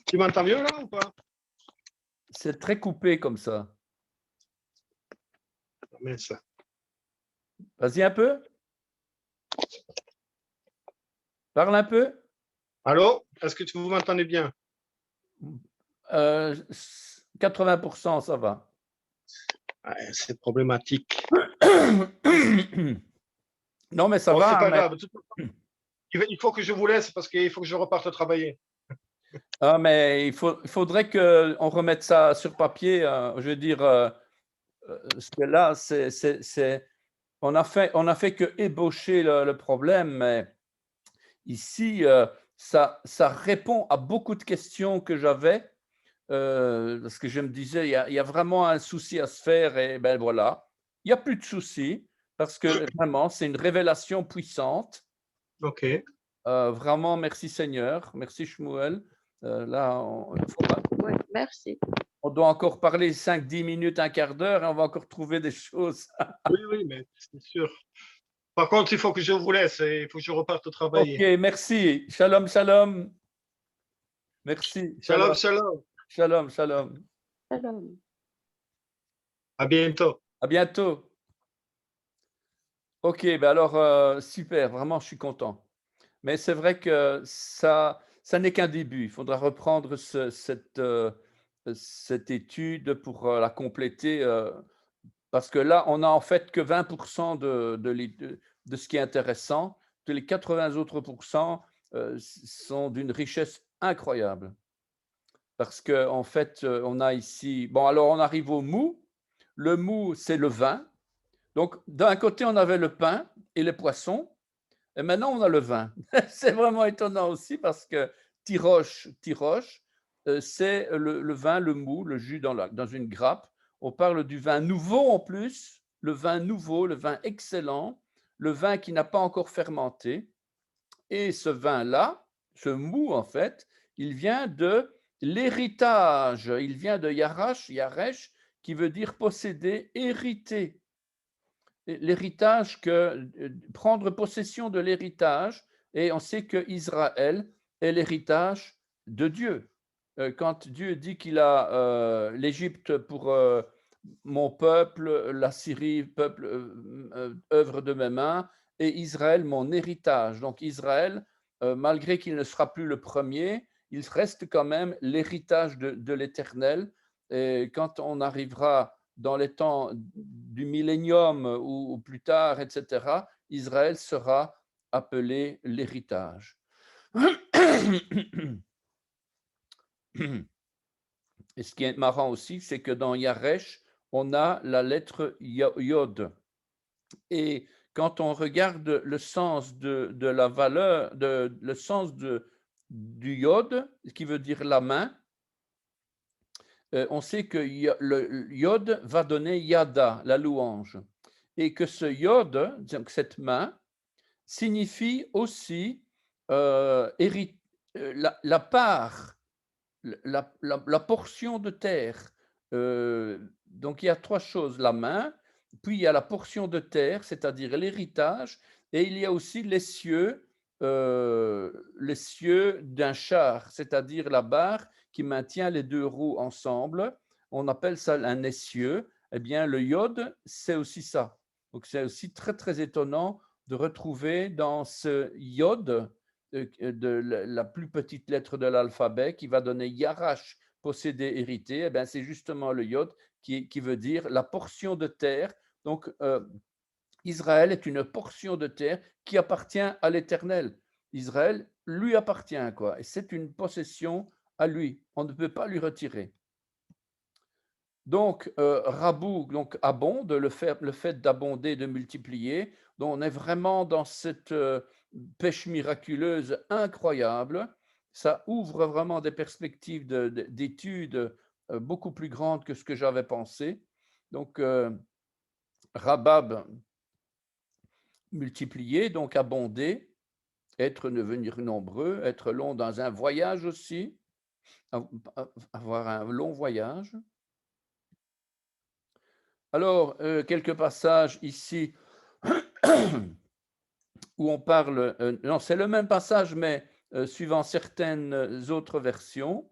tu m'entends mieux là ou pas? c'est très coupé comme ça. Mince. Vas-y un peu. Parle un peu. Allô? Est-ce que vous m'entendez bien? 80%, ça va. Ouais, c'est problématique. Non, mais ça Bon, va. c'est pas Mais... grave. Il faut que je vous laisse parce qu'il faut que je reparte travailler. Ah, mais il faudrait qu'on remette ça sur papier. Je veux dire, parce que là, on a fait que ébaucher le problème, mais ici, ça répond à beaucoup de questions que j'avais, parce que je me disais, il y a vraiment un souci à se faire, et ben voilà, il n'y a plus de souci, parce que vraiment, c'est une révélation puissante. OK. Vraiment, merci Seigneur, merci Shmuel. Là, Oui, merci. on doit encore parler 5-10 minutes, un quart d'heure, et on va encore trouver des choses. Oui, mais c'est sûr. Par contre, il faut que je vous laisse et il faut que je reparte travailler. Ok, merci. Shalom, shalom. Merci. Shalom, shalom. Shalom, shalom. Shalom. À bientôt. À bientôt. Ok, ben alors, super, vraiment, je suis content. Mais c'est vrai que ça n'est qu'un début. Il faudra reprendre cette étude pour la compléter parce que là, on n'a en fait que 20% de ce qui est intéressant. Que les 80 autres pourcents sont d'une richesse incroyable. Parce qu'en fait, on a ici… Bon, alors on arrive au mou. Le mou, c'est le vin. Donc, d'un côté, on avait le pain et les poissons. Et maintenant, on a le vin. C'est vraiment étonnant aussi parce que tiroche, c'est le vin, le mou, le jus dans une grappe. On parle du vin nouveau en plus, le vin nouveau, le vin excellent, le vin qui n'a pas encore fermenté. Et ce vin-là, ce mou en fait, il vient de l'héritage. Il vient de Yaresh, qui veut dire posséder, hériter. L'héritage, prendre possession de l'héritage, et on sait que Israël est l'héritage de Dieu. Quand Dieu dit qu'il a l'Égypte pour mon peuple, la Syrie, peuple, œuvre de mes mains, et Israël, mon héritage. Donc Israël, malgré qu'il ne sera plus le premier, il reste quand même l'héritage de l'Éternel. Et quand on arrivera dans les temps du millénium ou plus tard, etc., Israël sera appelé l'héritage. Et ce qui est marrant aussi, c'est que dans Yaresh, on a la lettre Yod. Et quand on regarde le sens de la valeur, le sens du Yod, qui veut dire la main, on sait que le Yod va donner Yada, la louange. Et que ce Yod, cette main, signifie aussi la part, la portion de terre. Donc il y a trois choses, la main, puis il y a la portion de terre, c'est-à-dire l'héritage, et il y a aussi les cieux d'un char, c'est-à-dire la barre qui maintient les deux roues ensemble. On appelle ça un essieu. Eh bien, le Yod, c'est aussi ça. Donc c'est aussi très, très étonnant de retrouver dans ce Yod de la plus petite lettre de l'alphabet qui va donner Yarash, posséder, hériter. Eh bien, c'est justement le Yod qui veut dire la portion de terre. Donc, Israël est une portion de terre qui appartient à l'Éternel. Israël lui appartient, quoi. Et c'est une possession à lui. On ne peut pas lui retirer. Donc, Rabou, donc abonde, le fait d'abonder, de multiplier. Donc, on est vraiment dans cette pêche miraculeuse incroyable. Ça ouvre vraiment des perspectives d'études beaucoup plus grandes que ce que j'avais pensé. Donc, Rabab, multiplier, donc abonder, être, devenir nombreux, être long dans un voyage aussi, avoir un long voyage. Alors, quelques passages ici où on parle, non, c'est le même passage, mais suivant certaines autres versions.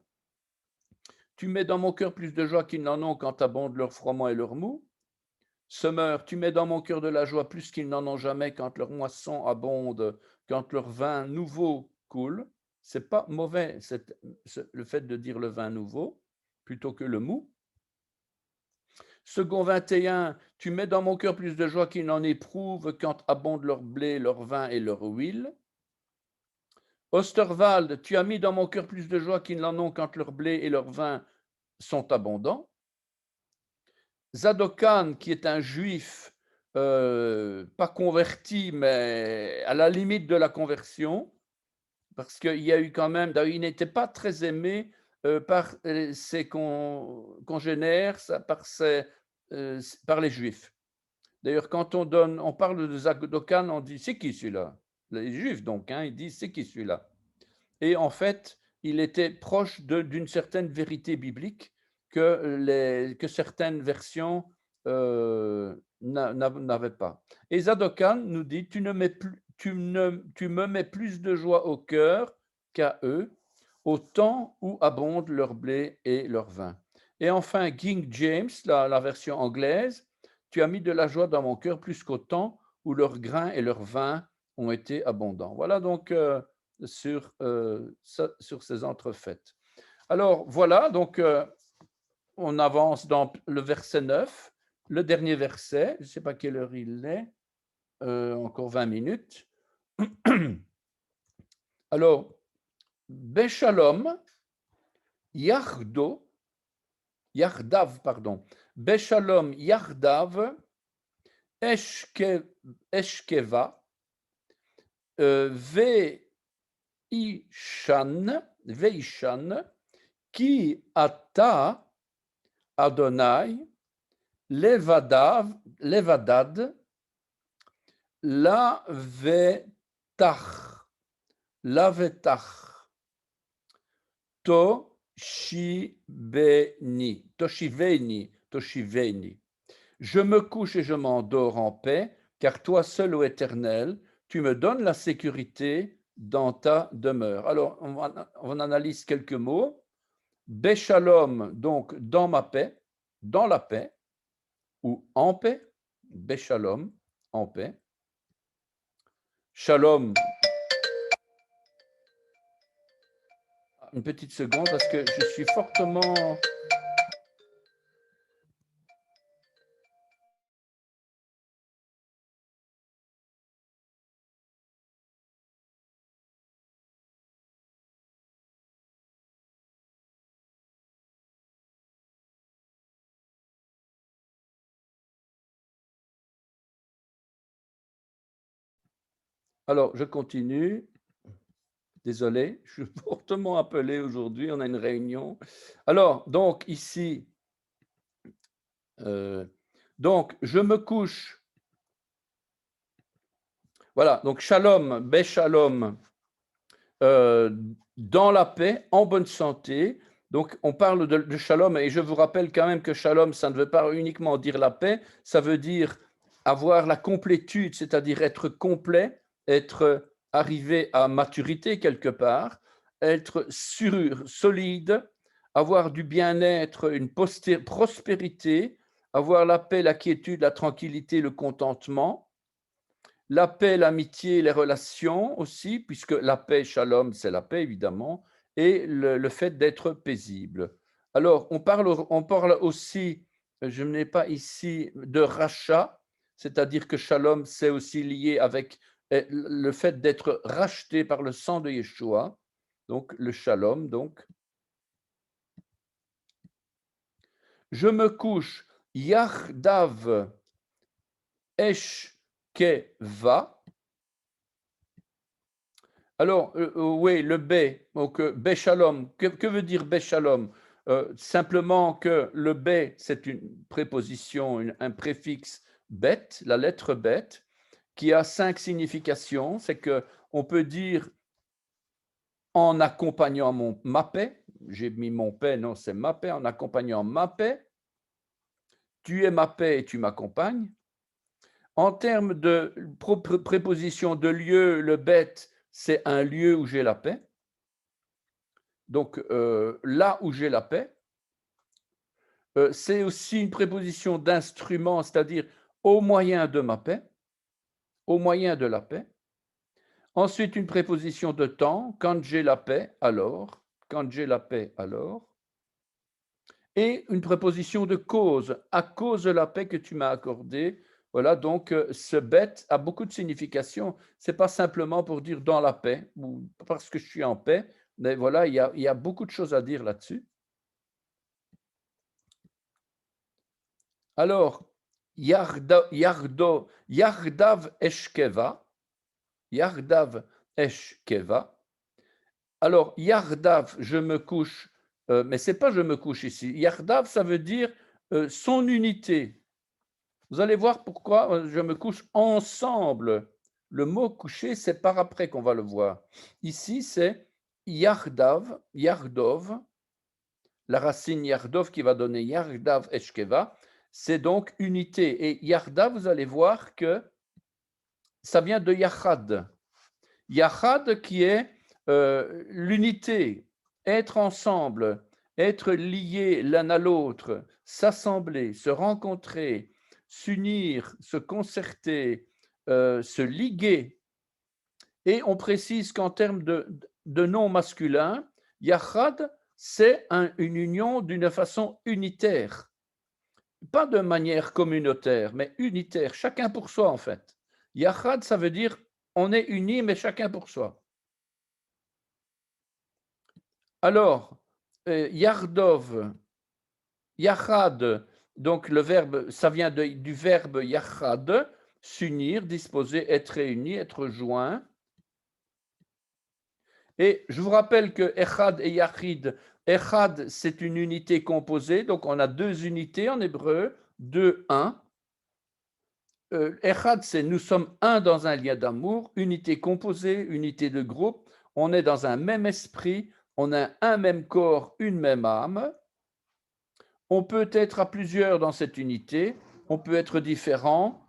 Tu mets dans mon cœur plus de joie qu'ils n'en ont quand abondent leur froment et leur mou. Semeur, tu mets dans mon cœur de la joie plus qu'ils n'en ont jamais quand leur moisson abonde, quand leur vin nouveau coule. C'est pas mauvais, le fait de dire le vin nouveau plutôt que le mou. Second 21, tu mets dans mon cœur plus de joie qu'ils n'en éprouvent quand abondent leur blé, leur vin et leur huile. Osterwald, tu as mis dans mon cœur plus de joie qu'ils n'en ont quand leur blé et leur vin sont abondants. Zadokan, qui est un juif pas converti, mais à la limite de la conversion, parce qu'il y a eu quand même, il n'était pas très aimé par ses congénères, par les juifs. D'ailleurs, quand on parle de Zadokan, on dit c'est qui celui-là? Les juifs donc, ils disent c'est qui celui-là? Et en fait, il était proche d'une certaine vérité biblique que certaines versions n'avaient pas. Et Zadokan nous dit, tu me mets plus de joie au cœur qu'à eux, au temps où abondent leur blé et leur vin. Et enfin, King James, la version anglaise, tu as mis de la joie dans mon cœur plus qu'au temps où leur grain et leur vin ont été abondants. Voilà donc sur ces entrefaites. Alors voilà, donc on avance dans le verset 9, le dernier verset, je ne sais pas quelle heure il est, encore 20 minutes. Alors, Beshalom, Yardav, pardon, Beshalom, Yardav, Eshkeva, Veishan, Ki ata Adonai, Levadad, Lavetach, Toshiveni. Je me couche et je m'endors en paix, car toi seul, ô Éternel, tu me donnes la sécurité dans ta demeure. Alors, on analyse quelques mots. Béchalom, donc dans ma paix, dans la paix, ou en paix. Béchalom, en paix. Shalom. Une petite seconde, parce que je suis fortement... Alors, je continue. Désolé, je suis fortement appelé aujourd'hui, on a une réunion. Alors, donc ici, donc je me couche. Voilà, donc shalom, beshalom, dans la paix, en bonne santé. Donc on parle de shalom, et je vous rappelle quand même que shalom, ça ne veut pas uniquement dire la paix, ça veut dire avoir la complétude, c'est-à-dire être complet, être arrivé à maturité quelque part, être sûr, solide, avoir du bien-être, une prospérité, avoir la paix, la quiétude, la tranquillité, le contentement, la paix, l'amitié, les relations aussi, puisque la paix, shalom, c'est la paix évidemment, et le fait d'être paisible. Alors, on parle aussi, je n'ai pas ici, de rachat, c'est-à-dire que shalom, c'est aussi lié avec le fait d'être racheté par le sang de Yeshua, donc le shalom. Donc, je me couche, Yardav Eshkeva. Alors, oui, le B, donc Béchalom, que veut dire Béchalom? Simplement que le B, c'est une préposition, un préfixe bête, la lettre bête, qui a 5 significations. C'est qu'on peut dire en accompagnant ma paix, j'ai mis mon paix, non, c'est ma paix, en accompagnant ma paix, tu es ma paix et tu m'accompagnes. En termes de préposition de lieu, le bête, c'est un lieu où j'ai la paix. Donc, là où j'ai la paix, c'est aussi une préposition d'instrument, c'est-à-dire au moyen de ma paix, au moyen de la paix. Ensuite, une préposition de temps, quand j'ai la paix, alors, quand j'ai la paix, alors. Et une préposition de cause, à cause de la paix que tu m'as accordée. Voilà, donc ce bête a beaucoup de significations. Ce n'est pas simplement pour dire dans la paix, ou parce que je suis en paix, mais voilà, il y a beaucoup de choses à dire là-dessus. Alors, Yardav Eshkeva, Yardav Eshkeva. Alors, Yardav, je me couche, mais ce n'est pas je me couche ici. Yardav, ça veut dire son unité. Vous allez voir pourquoi je me couche ensemble. Le mot coucher, c'est par après qu'on va le voir. Ici, c'est Yardav, Yardov, la racine Yardov qui va donner Yardav Eshkeva. C'est donc unité. Et Yardav, vous allez voir que ça vient de Yachad. Yachad qui est l'unité, être ensemble, être liés l'un à l'autre, s'assembler, se rencontrer, s'unir, se concerter, se liguer. Et on précise qu'en termes de nom masculin, Yachad, c'est une union d'une façon unitaire. pas de manière communautaire, mais unitaire, chacun pour soi en fait. Yachad, ça veut dire on est unis, mais chacun pour soi. Alors, Yardov, Yachad, donc le verbe, ça vient du verbe Yachad, s'unir, disposer, être réuni, être joint. Et je vous rappelle que Echad et Yachid, Echad, c'est une unité composée, donc on a deux unités en hébreu, deux, un. Echad, c'est nous sommes un dans un lien d'amour, unité composée, unité de groupe, on est dans un même esprit, on a un même corps, une même âme. On peut être à plusieurs dans cette unité, on peut être différents,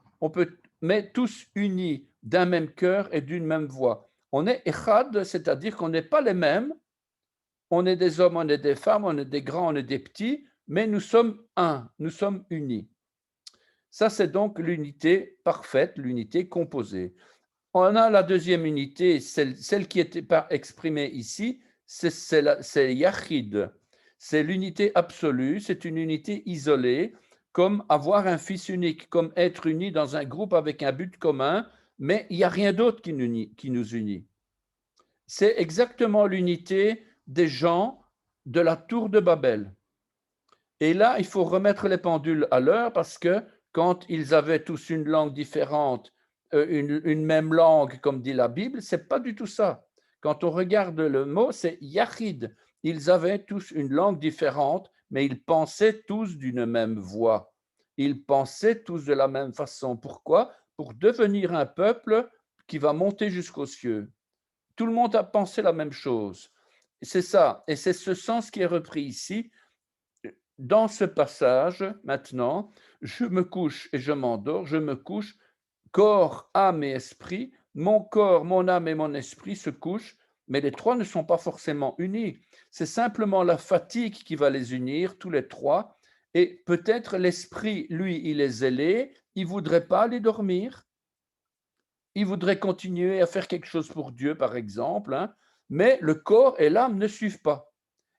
mais tous unis d'un même cœur et d'une même voix. On est Echad, c'est-à-dire qu'on n'est pas les mêmes. On est des hommes, on est des femmes, on est des grands, on est des petits, mais nous sommes un, nous sommes unis. Ça, c'est donc l'unité parfaite, l'unité composée. On a la deuxième unité, celle qui était exprimée ici, c'est Yachid. C'est l'unité absolue, c'est une unité isolée, comme avoir un fils unique, comme être unis dans un groupe avec un but commun, mais il n'y a rien d'autre qui nous unit. C'est exactement l'unité des gens de la tour de Babel. Et là, il faut remettre les pendules à l'heure parce que quand ils avaient tous une langue différente, une même langue, comme dit la Bible, c'est pas du tout ça. Quand on regarde le mot, c'est Yachid. Ils avaient tous une langue différente, mais ils pensaient tous d'une même voix. Ils pensaient tous de la même façon. Pourquoi? Pour devenir un peuple qui va monter jusqu'aux cieux. Tout le monde a pensé la même chose. C'est ça, et c'est ce sens qui est repris ici. Dans ce passage, maintenant, je me couche et je m'endors, je me couche, corps, âme et esprit, mon corps, mon âme et mon esprit se couchent, mais les trois ne sont pas forcément unis. C'est simplement la fatigue qui va les unir, tous les trois, et peut-être l'esprit, lui, il est zélé, il ne voudrait pas aller dormir, il voudrait continuer à faire quelque chose pour Dieu, par exemple, hein, mais le corps et l'âme ne suivent pas.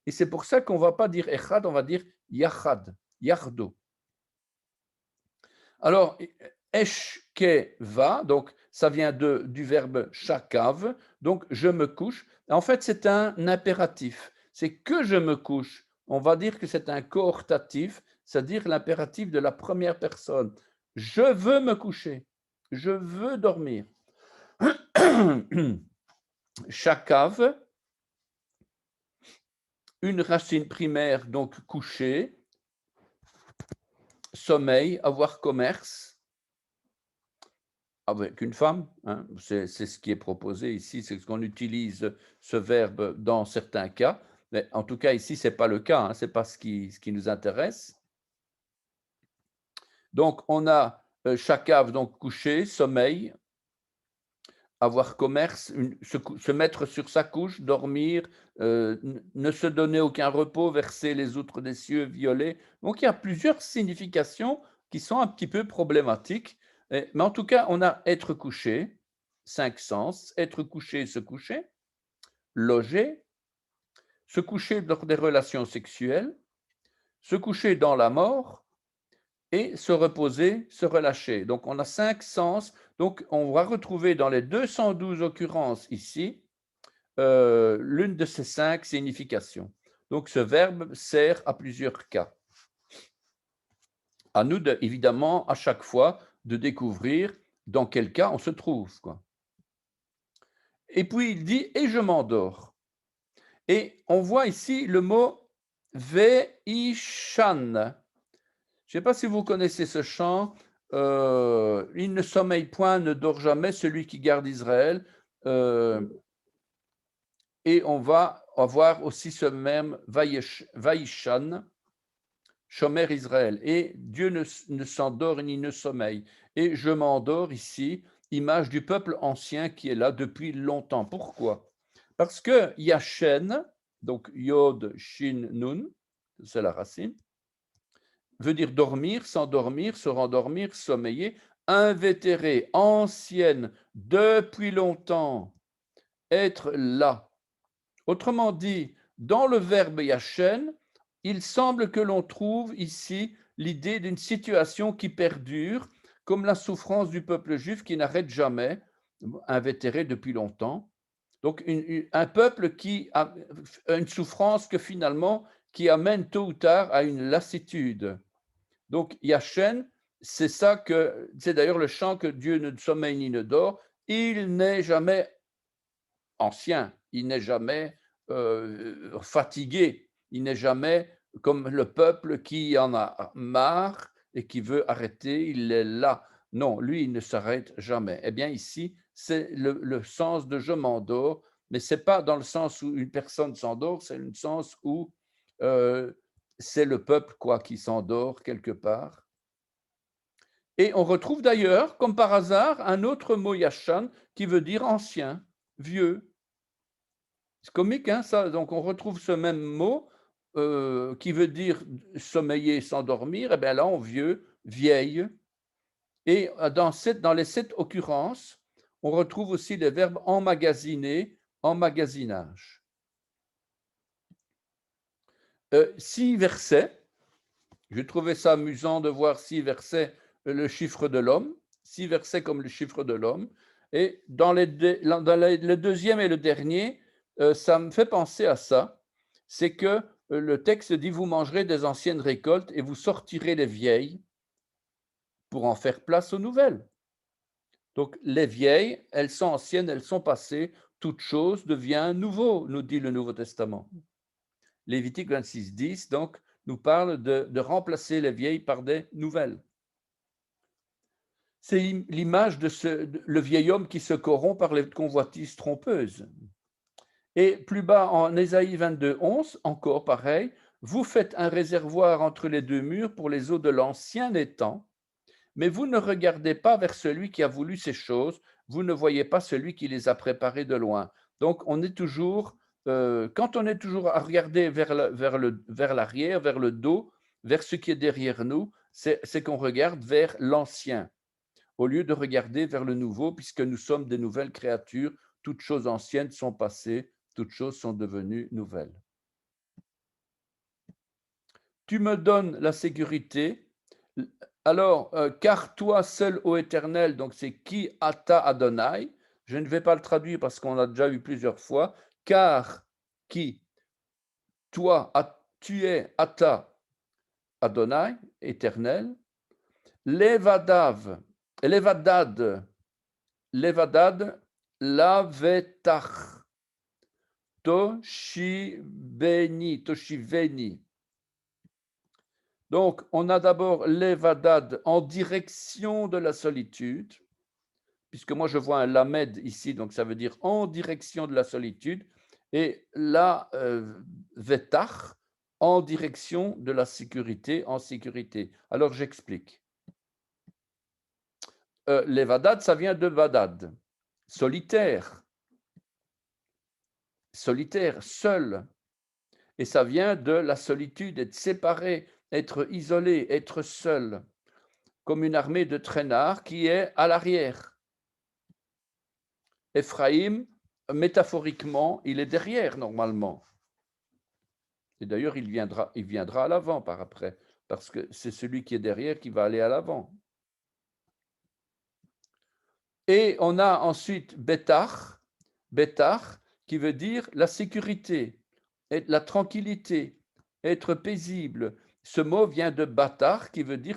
Et c'est pour ça qu'on ne va pas dire Echad, on va dire Yachad, Yardo. Alors, Eshkeva, donc ça vient du verbe shakav, donc je me couche. En fait, c'est un impératif. C'est que je me couche. On va dire que c'est un coortatif, c'est-à-dire l'impératif de la première personne. Je veux me coucher. Je veux dormir. Shakav, une racine primaire, donc coucher, sommeil, avoir commerce avec une femme. Hein, c'est ce qui est proposé ici, c'est ce qu'on utilise ce verbe dans certains cas. Mais en tout cas, ici, ce n'est pas le cas, hein, ce n'est pas ce qui nous intéresse. Donc, on a shakav, donc coucher, sommeil, avoir commerce, se mettre sur sa couche, dormir, ne se donner aucun repos, verser les outres des cieux, violer. Donc il y a plusieurs significations qui sont un petit peu problématiques. Mais en tout cas, on a être couché, 5 sens, être couché, se coucher, loger, se coucher dans des relations sexuelles, se coucher dans la mort, et se reposer, se relâcher. Donc, on a 5 sens. Donc, on va retrouver dans les 212 occurrences ici l'une de ces 5 significations. Donc, ce verbe sert à plusieurs cas. À nous, évidemment, à chaque fois, de découvrir dans quel cas on se trouve, quoi. Et puis, il dit « et je m'endors ». Et on voit ici le mot « ve'ishan ». Je ne sais pas si vous connaissez ce chant. Il ne sommeille point, ne dort jamais, celui qui garde Israël. Et on va avoir aussi ce même Vaïshan, Shomer Israël. Et Dieu ne s'endort ni ne sommeille. Et je m'endors ici, image du peuple ancien qui est là depuis longtemps. Pourquoi? Parce que Yashen, donc Yod, Shin, Nun, c'est la racine, veut dire dormir, s'endormir, se rendormir, sommeiller, invétérée, ancienne, depuis longtemps, être là. Autrement dit, dans le verbe yashen, il semble que l'on trouve ici l'idée d'une situation qui perdure, comme la souffrance du peuple juif qui n'arrête jamais, invétéré depuis longtemps. Donc, un peuple qui a une souffrance que finalement, qui amène tôt ou tard à une lassitude. Donc, Yachen, c'est ça que, c'est d'ailleurs le chant que Dieu ne sommeille ni ne dort. Il n'est jamais ancien, il n'est jamais fatigué, il n'est jamais comme le peuple qui en a marre et qui veut arrêter, il est là. Non, lui, il ne s'arrête jamais. Eh bien, ici, c'est le sens de je m'endors, mais ce n'est pas dans le sens où une personne s'endort, c'est le sens où c'est le peuple quoi qui s'endort quelque part. Et on retrouve d'ailleurs, comme par hasard, un autre mot yashan qui veut dire ancien, vieux. C'est comique, hein, ça. Donc, on retrouve ce même mot qui veut dire sommeiller, s'endormir. Et bien là, on vieux, vieille. Et dans les 7 occurrences, on retrouve aussi les verbes emmagasiner, emmagasinage. 6 versets. J'ai trouvé ça amusant de voir 6 versets, le chiffre de l'homme. 6 versets comme le chiffre de l'homme. Et dans le deuxième et le dernier, ça me fait penser à ça. C'est que le texte dit « Vous mangerez des anciennes récoltes et vous sortirez les vieilles pour en faire place aux nouvelles. » Donc, les vieilles, elles sont anciennes, elles sont passées. Toute chose devient nouveau, nous dit le Nouveau Testament. Lévitique 26, 10, donc, nous parle de remplacer les vieilles par des nouvelles. C'est l'image de le vieil homme qui se corrompt par les convoitises trompeuses. Et plus bas, en Ésaïe 22, 11, encore pareil, vous faites un réservoir entre les deux murs pour les eaux de l'ancien étang, mais vous ne regardez pas vers celui qui a voulu ces choses, vous ne voyez pas celui qui les a préparées de loin. Donc, on est toujours, quand on est toujours à regarder vers l'arrière, vers le dos, vers ce qui est derrière nous, c'est qu'on regarde vers l'ancien, au lieu de regarder vers le nouveau, puisque nous sommes des nouvelles créatures, toutes choses anciennes sont passées, toutes choses sont devenues nouvelles. Tu me donnes la sécurité. Alors, car toi seul, ô Éternel, donc c'est qui ata Adonai. Je ne vais pas le traduire parce qu'on l'a déjà vu plusieurs fois. Car qui, toi, tu es ata Adonai, Éternel. Levadad, lavetach, toshiveni. Donc, on a d'abord levadad en direction de la solitude, puisque moi je vois un lamed ici, donc ça veut dire en direction de la solitude, et la vetach en direction de la sécurité, en sécurité. Alors j'explique. Levadad, ça vient de vadad, solitaire, seul, et ça vient de la solitude, être séparé, être isolé, être seul, comme une armée de traînards qui est à l'arrière. Ephraïm, métaphoriquement, il est derrière normalement. Et d'ailleurs, il viendra à l'avant par après, parce que c'est celui qui est derrière qui va aller à l'avant. Et on a ensuite Betach, qui veut dire la sécurité, la tranquillité, être paisible. Ce mot vient de Batar, qui veut dire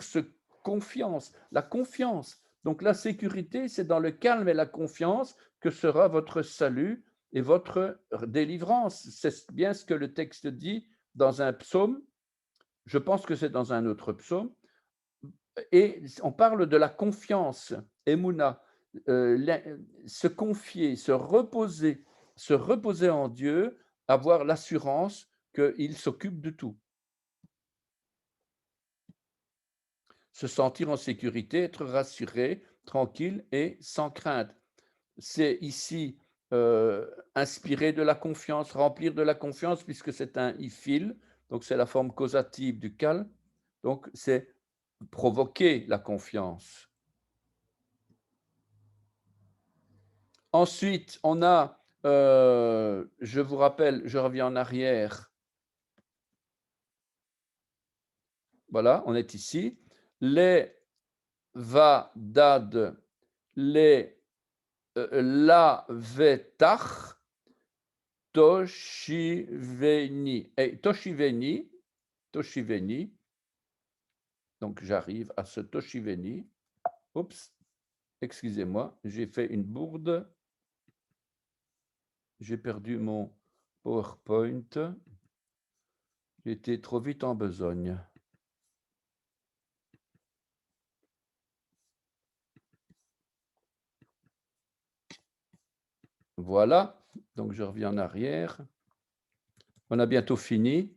confiance, la confiance. Donc la sécurité, c'est dans le calme et la confiance que sera votre salut et votre délivrance. C'est bien ce que le texte dit dans un psaume. Je pense que c'est dans un autre psaume. Et on parle de la confiance, Emouna, se confier, se reposer en Dieu, avoir l'assurance qu'il s'occupe de tout. Se sentir en sécurité, être rassuré, tranquille et sans crainte. C'est ici inspirer de la confiance, remplir de la confiance, puisque c'est un ifil, donc c'est la forme causative du calme, donc c'est provoquer la confiance. Ensuite, on a, je vous rappelle, je reviens en arrière, Voilà, on est ici. Les vadad, les lavetach, toshiveni. Et toshiveni, donc j'arrive à ce toshiveni. Oups, excusez-moi, j'ai fait une bourde. J'ai perdu mon PowerPoint. J'étais trop vite en besogne. Voilà, donc je reviens en arrière. On a bientôt fini.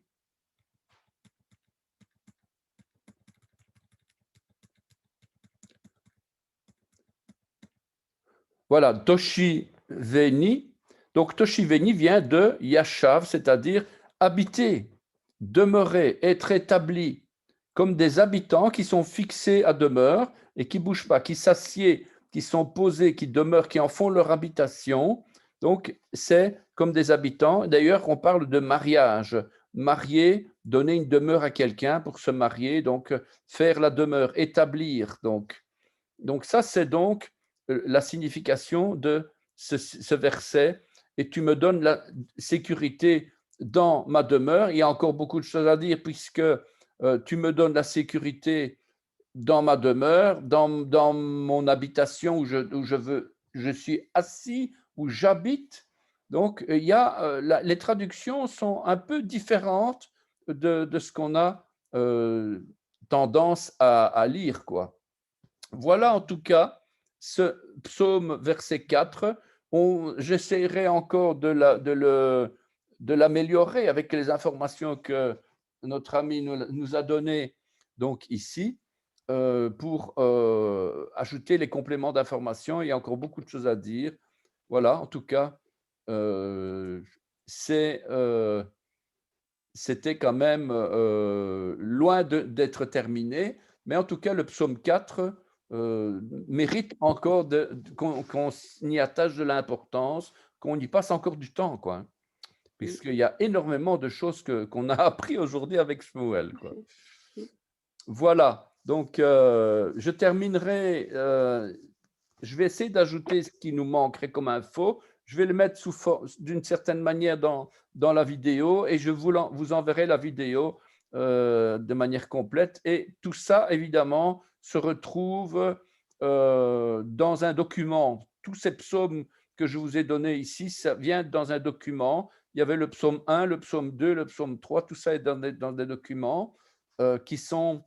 Voilà, Toshiveni. Donc Toshiveni vient de Yashav, c'est-à-dire habiter, demeurer, être établi comme des habitants qui sont fixés à demeure et qui ne bougent pas, qui s'assiedent, qui sont posés, qui demeurent, qui en font leur habitation. Donc, c'est comme des habitants. D'ailleurs, on parle de mariage. Marier, donner une demeure à quelqu'un pour se marier, donc faire la demeure, établir. Donc ça, c'est donc la signification de ce verset. Et tu me donnes la sécurité dans ma demeure. Il y a encore beaucoup de choses à dire puisque tu me donnes la sécurité dans ma demeure, dans mon habitation où je suis assis, où j'habite. Donc, il y a, les traductions sont un peu différentes de ce qu'on a tendance à lire, quoi. Voilà en tout cas ce psaume verset 4. J'essaierai encore de l'améliorer avec les informations que notre ami nous a données donc ici pour ajouter les compléments d'information. Il y a encore beaucoup de choses à dire. Voilà, en tout cas, c'était quand même loin d'être terminé, mais en tout cas, le psaume 4 mérite encore qu'on y attache de l'importance, qu'on y passe encore du temps, quoi. Puisqu'il y a énormément de choses qu'on a appris aujourd'hui avec Shmuel, quoi. Voilà, donc je terminerai, je vais essayer d'ajouter ce qui nous manquerait comme info. Je vais le mettre d'une certaine manière dans la vidéo et je vous enverrai la vidéo de manière complète. Et tout ça, évidemment, se retrouve dans un document. Tous ces psaumes que je vous ai donnés ici, ça vient dans un document. Il y avait le psaume 1, le psaume 2, le psaume 3, tout ça est dans des documents qui sont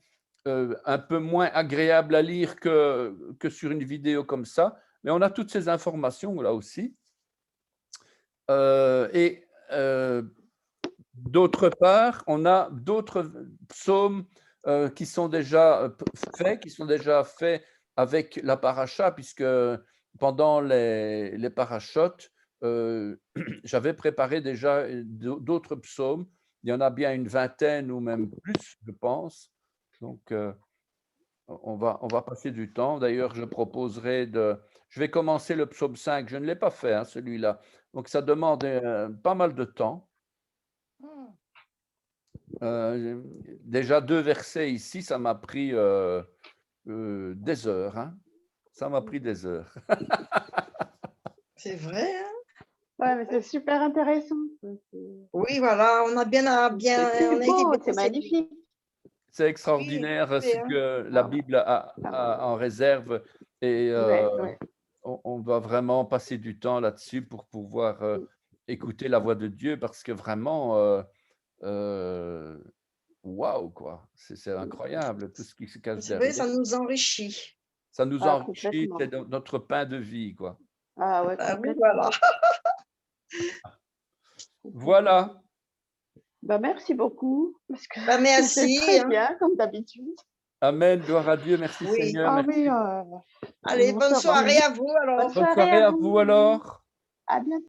un peu moins agréables à lire que sur une vidéo comme ça. Mais on a toutes ces informations là aussi. D'autre part, on a d'autres psaumes qui sont déjà faits avec la paracha, puisque pendant les parachutes, j'avais préparé déjà d'autres psaumes. Il y en a bien une vingtaine ou même plus, je pense. Donc, on va passer du temps. D'ailleurs, je vais commencer le psaume 5. Je ne l'ai pas fait, hein, celui-là. Donc, ça demande pas mal de temps. Déjà 2 versets ici, ça m'a pris des heures. Hein. Ça m'a pris des heures. C'est vrai, hein? Ouais, mais c'est super intéressant. Oui, voilà, on a bien, C'est beau, c'est magnifique. C'est extraordinaire ce que la Bible a en réserve et on va vraiment passer du temps là-dessus pour pouvoir écouter la voix de Dieu parce que vraiment, waouh, quoi, c'est incroyable tout ce qui se cache derrière. C'est vrai, ça nous enrichit. Ça nous enrichit, c'est notre pain de vie, quoi. Ah ouais, oui, voilà. Voilà. Bah, merci beaucoup. Parce que merci. Très bien, comme d'habitude. Amen, gloire à Dieu, merci Seigneur. Ah, merci. oui, allez, bonne soirée à vous alors. Bonne soirée à vous alors. À bientôt.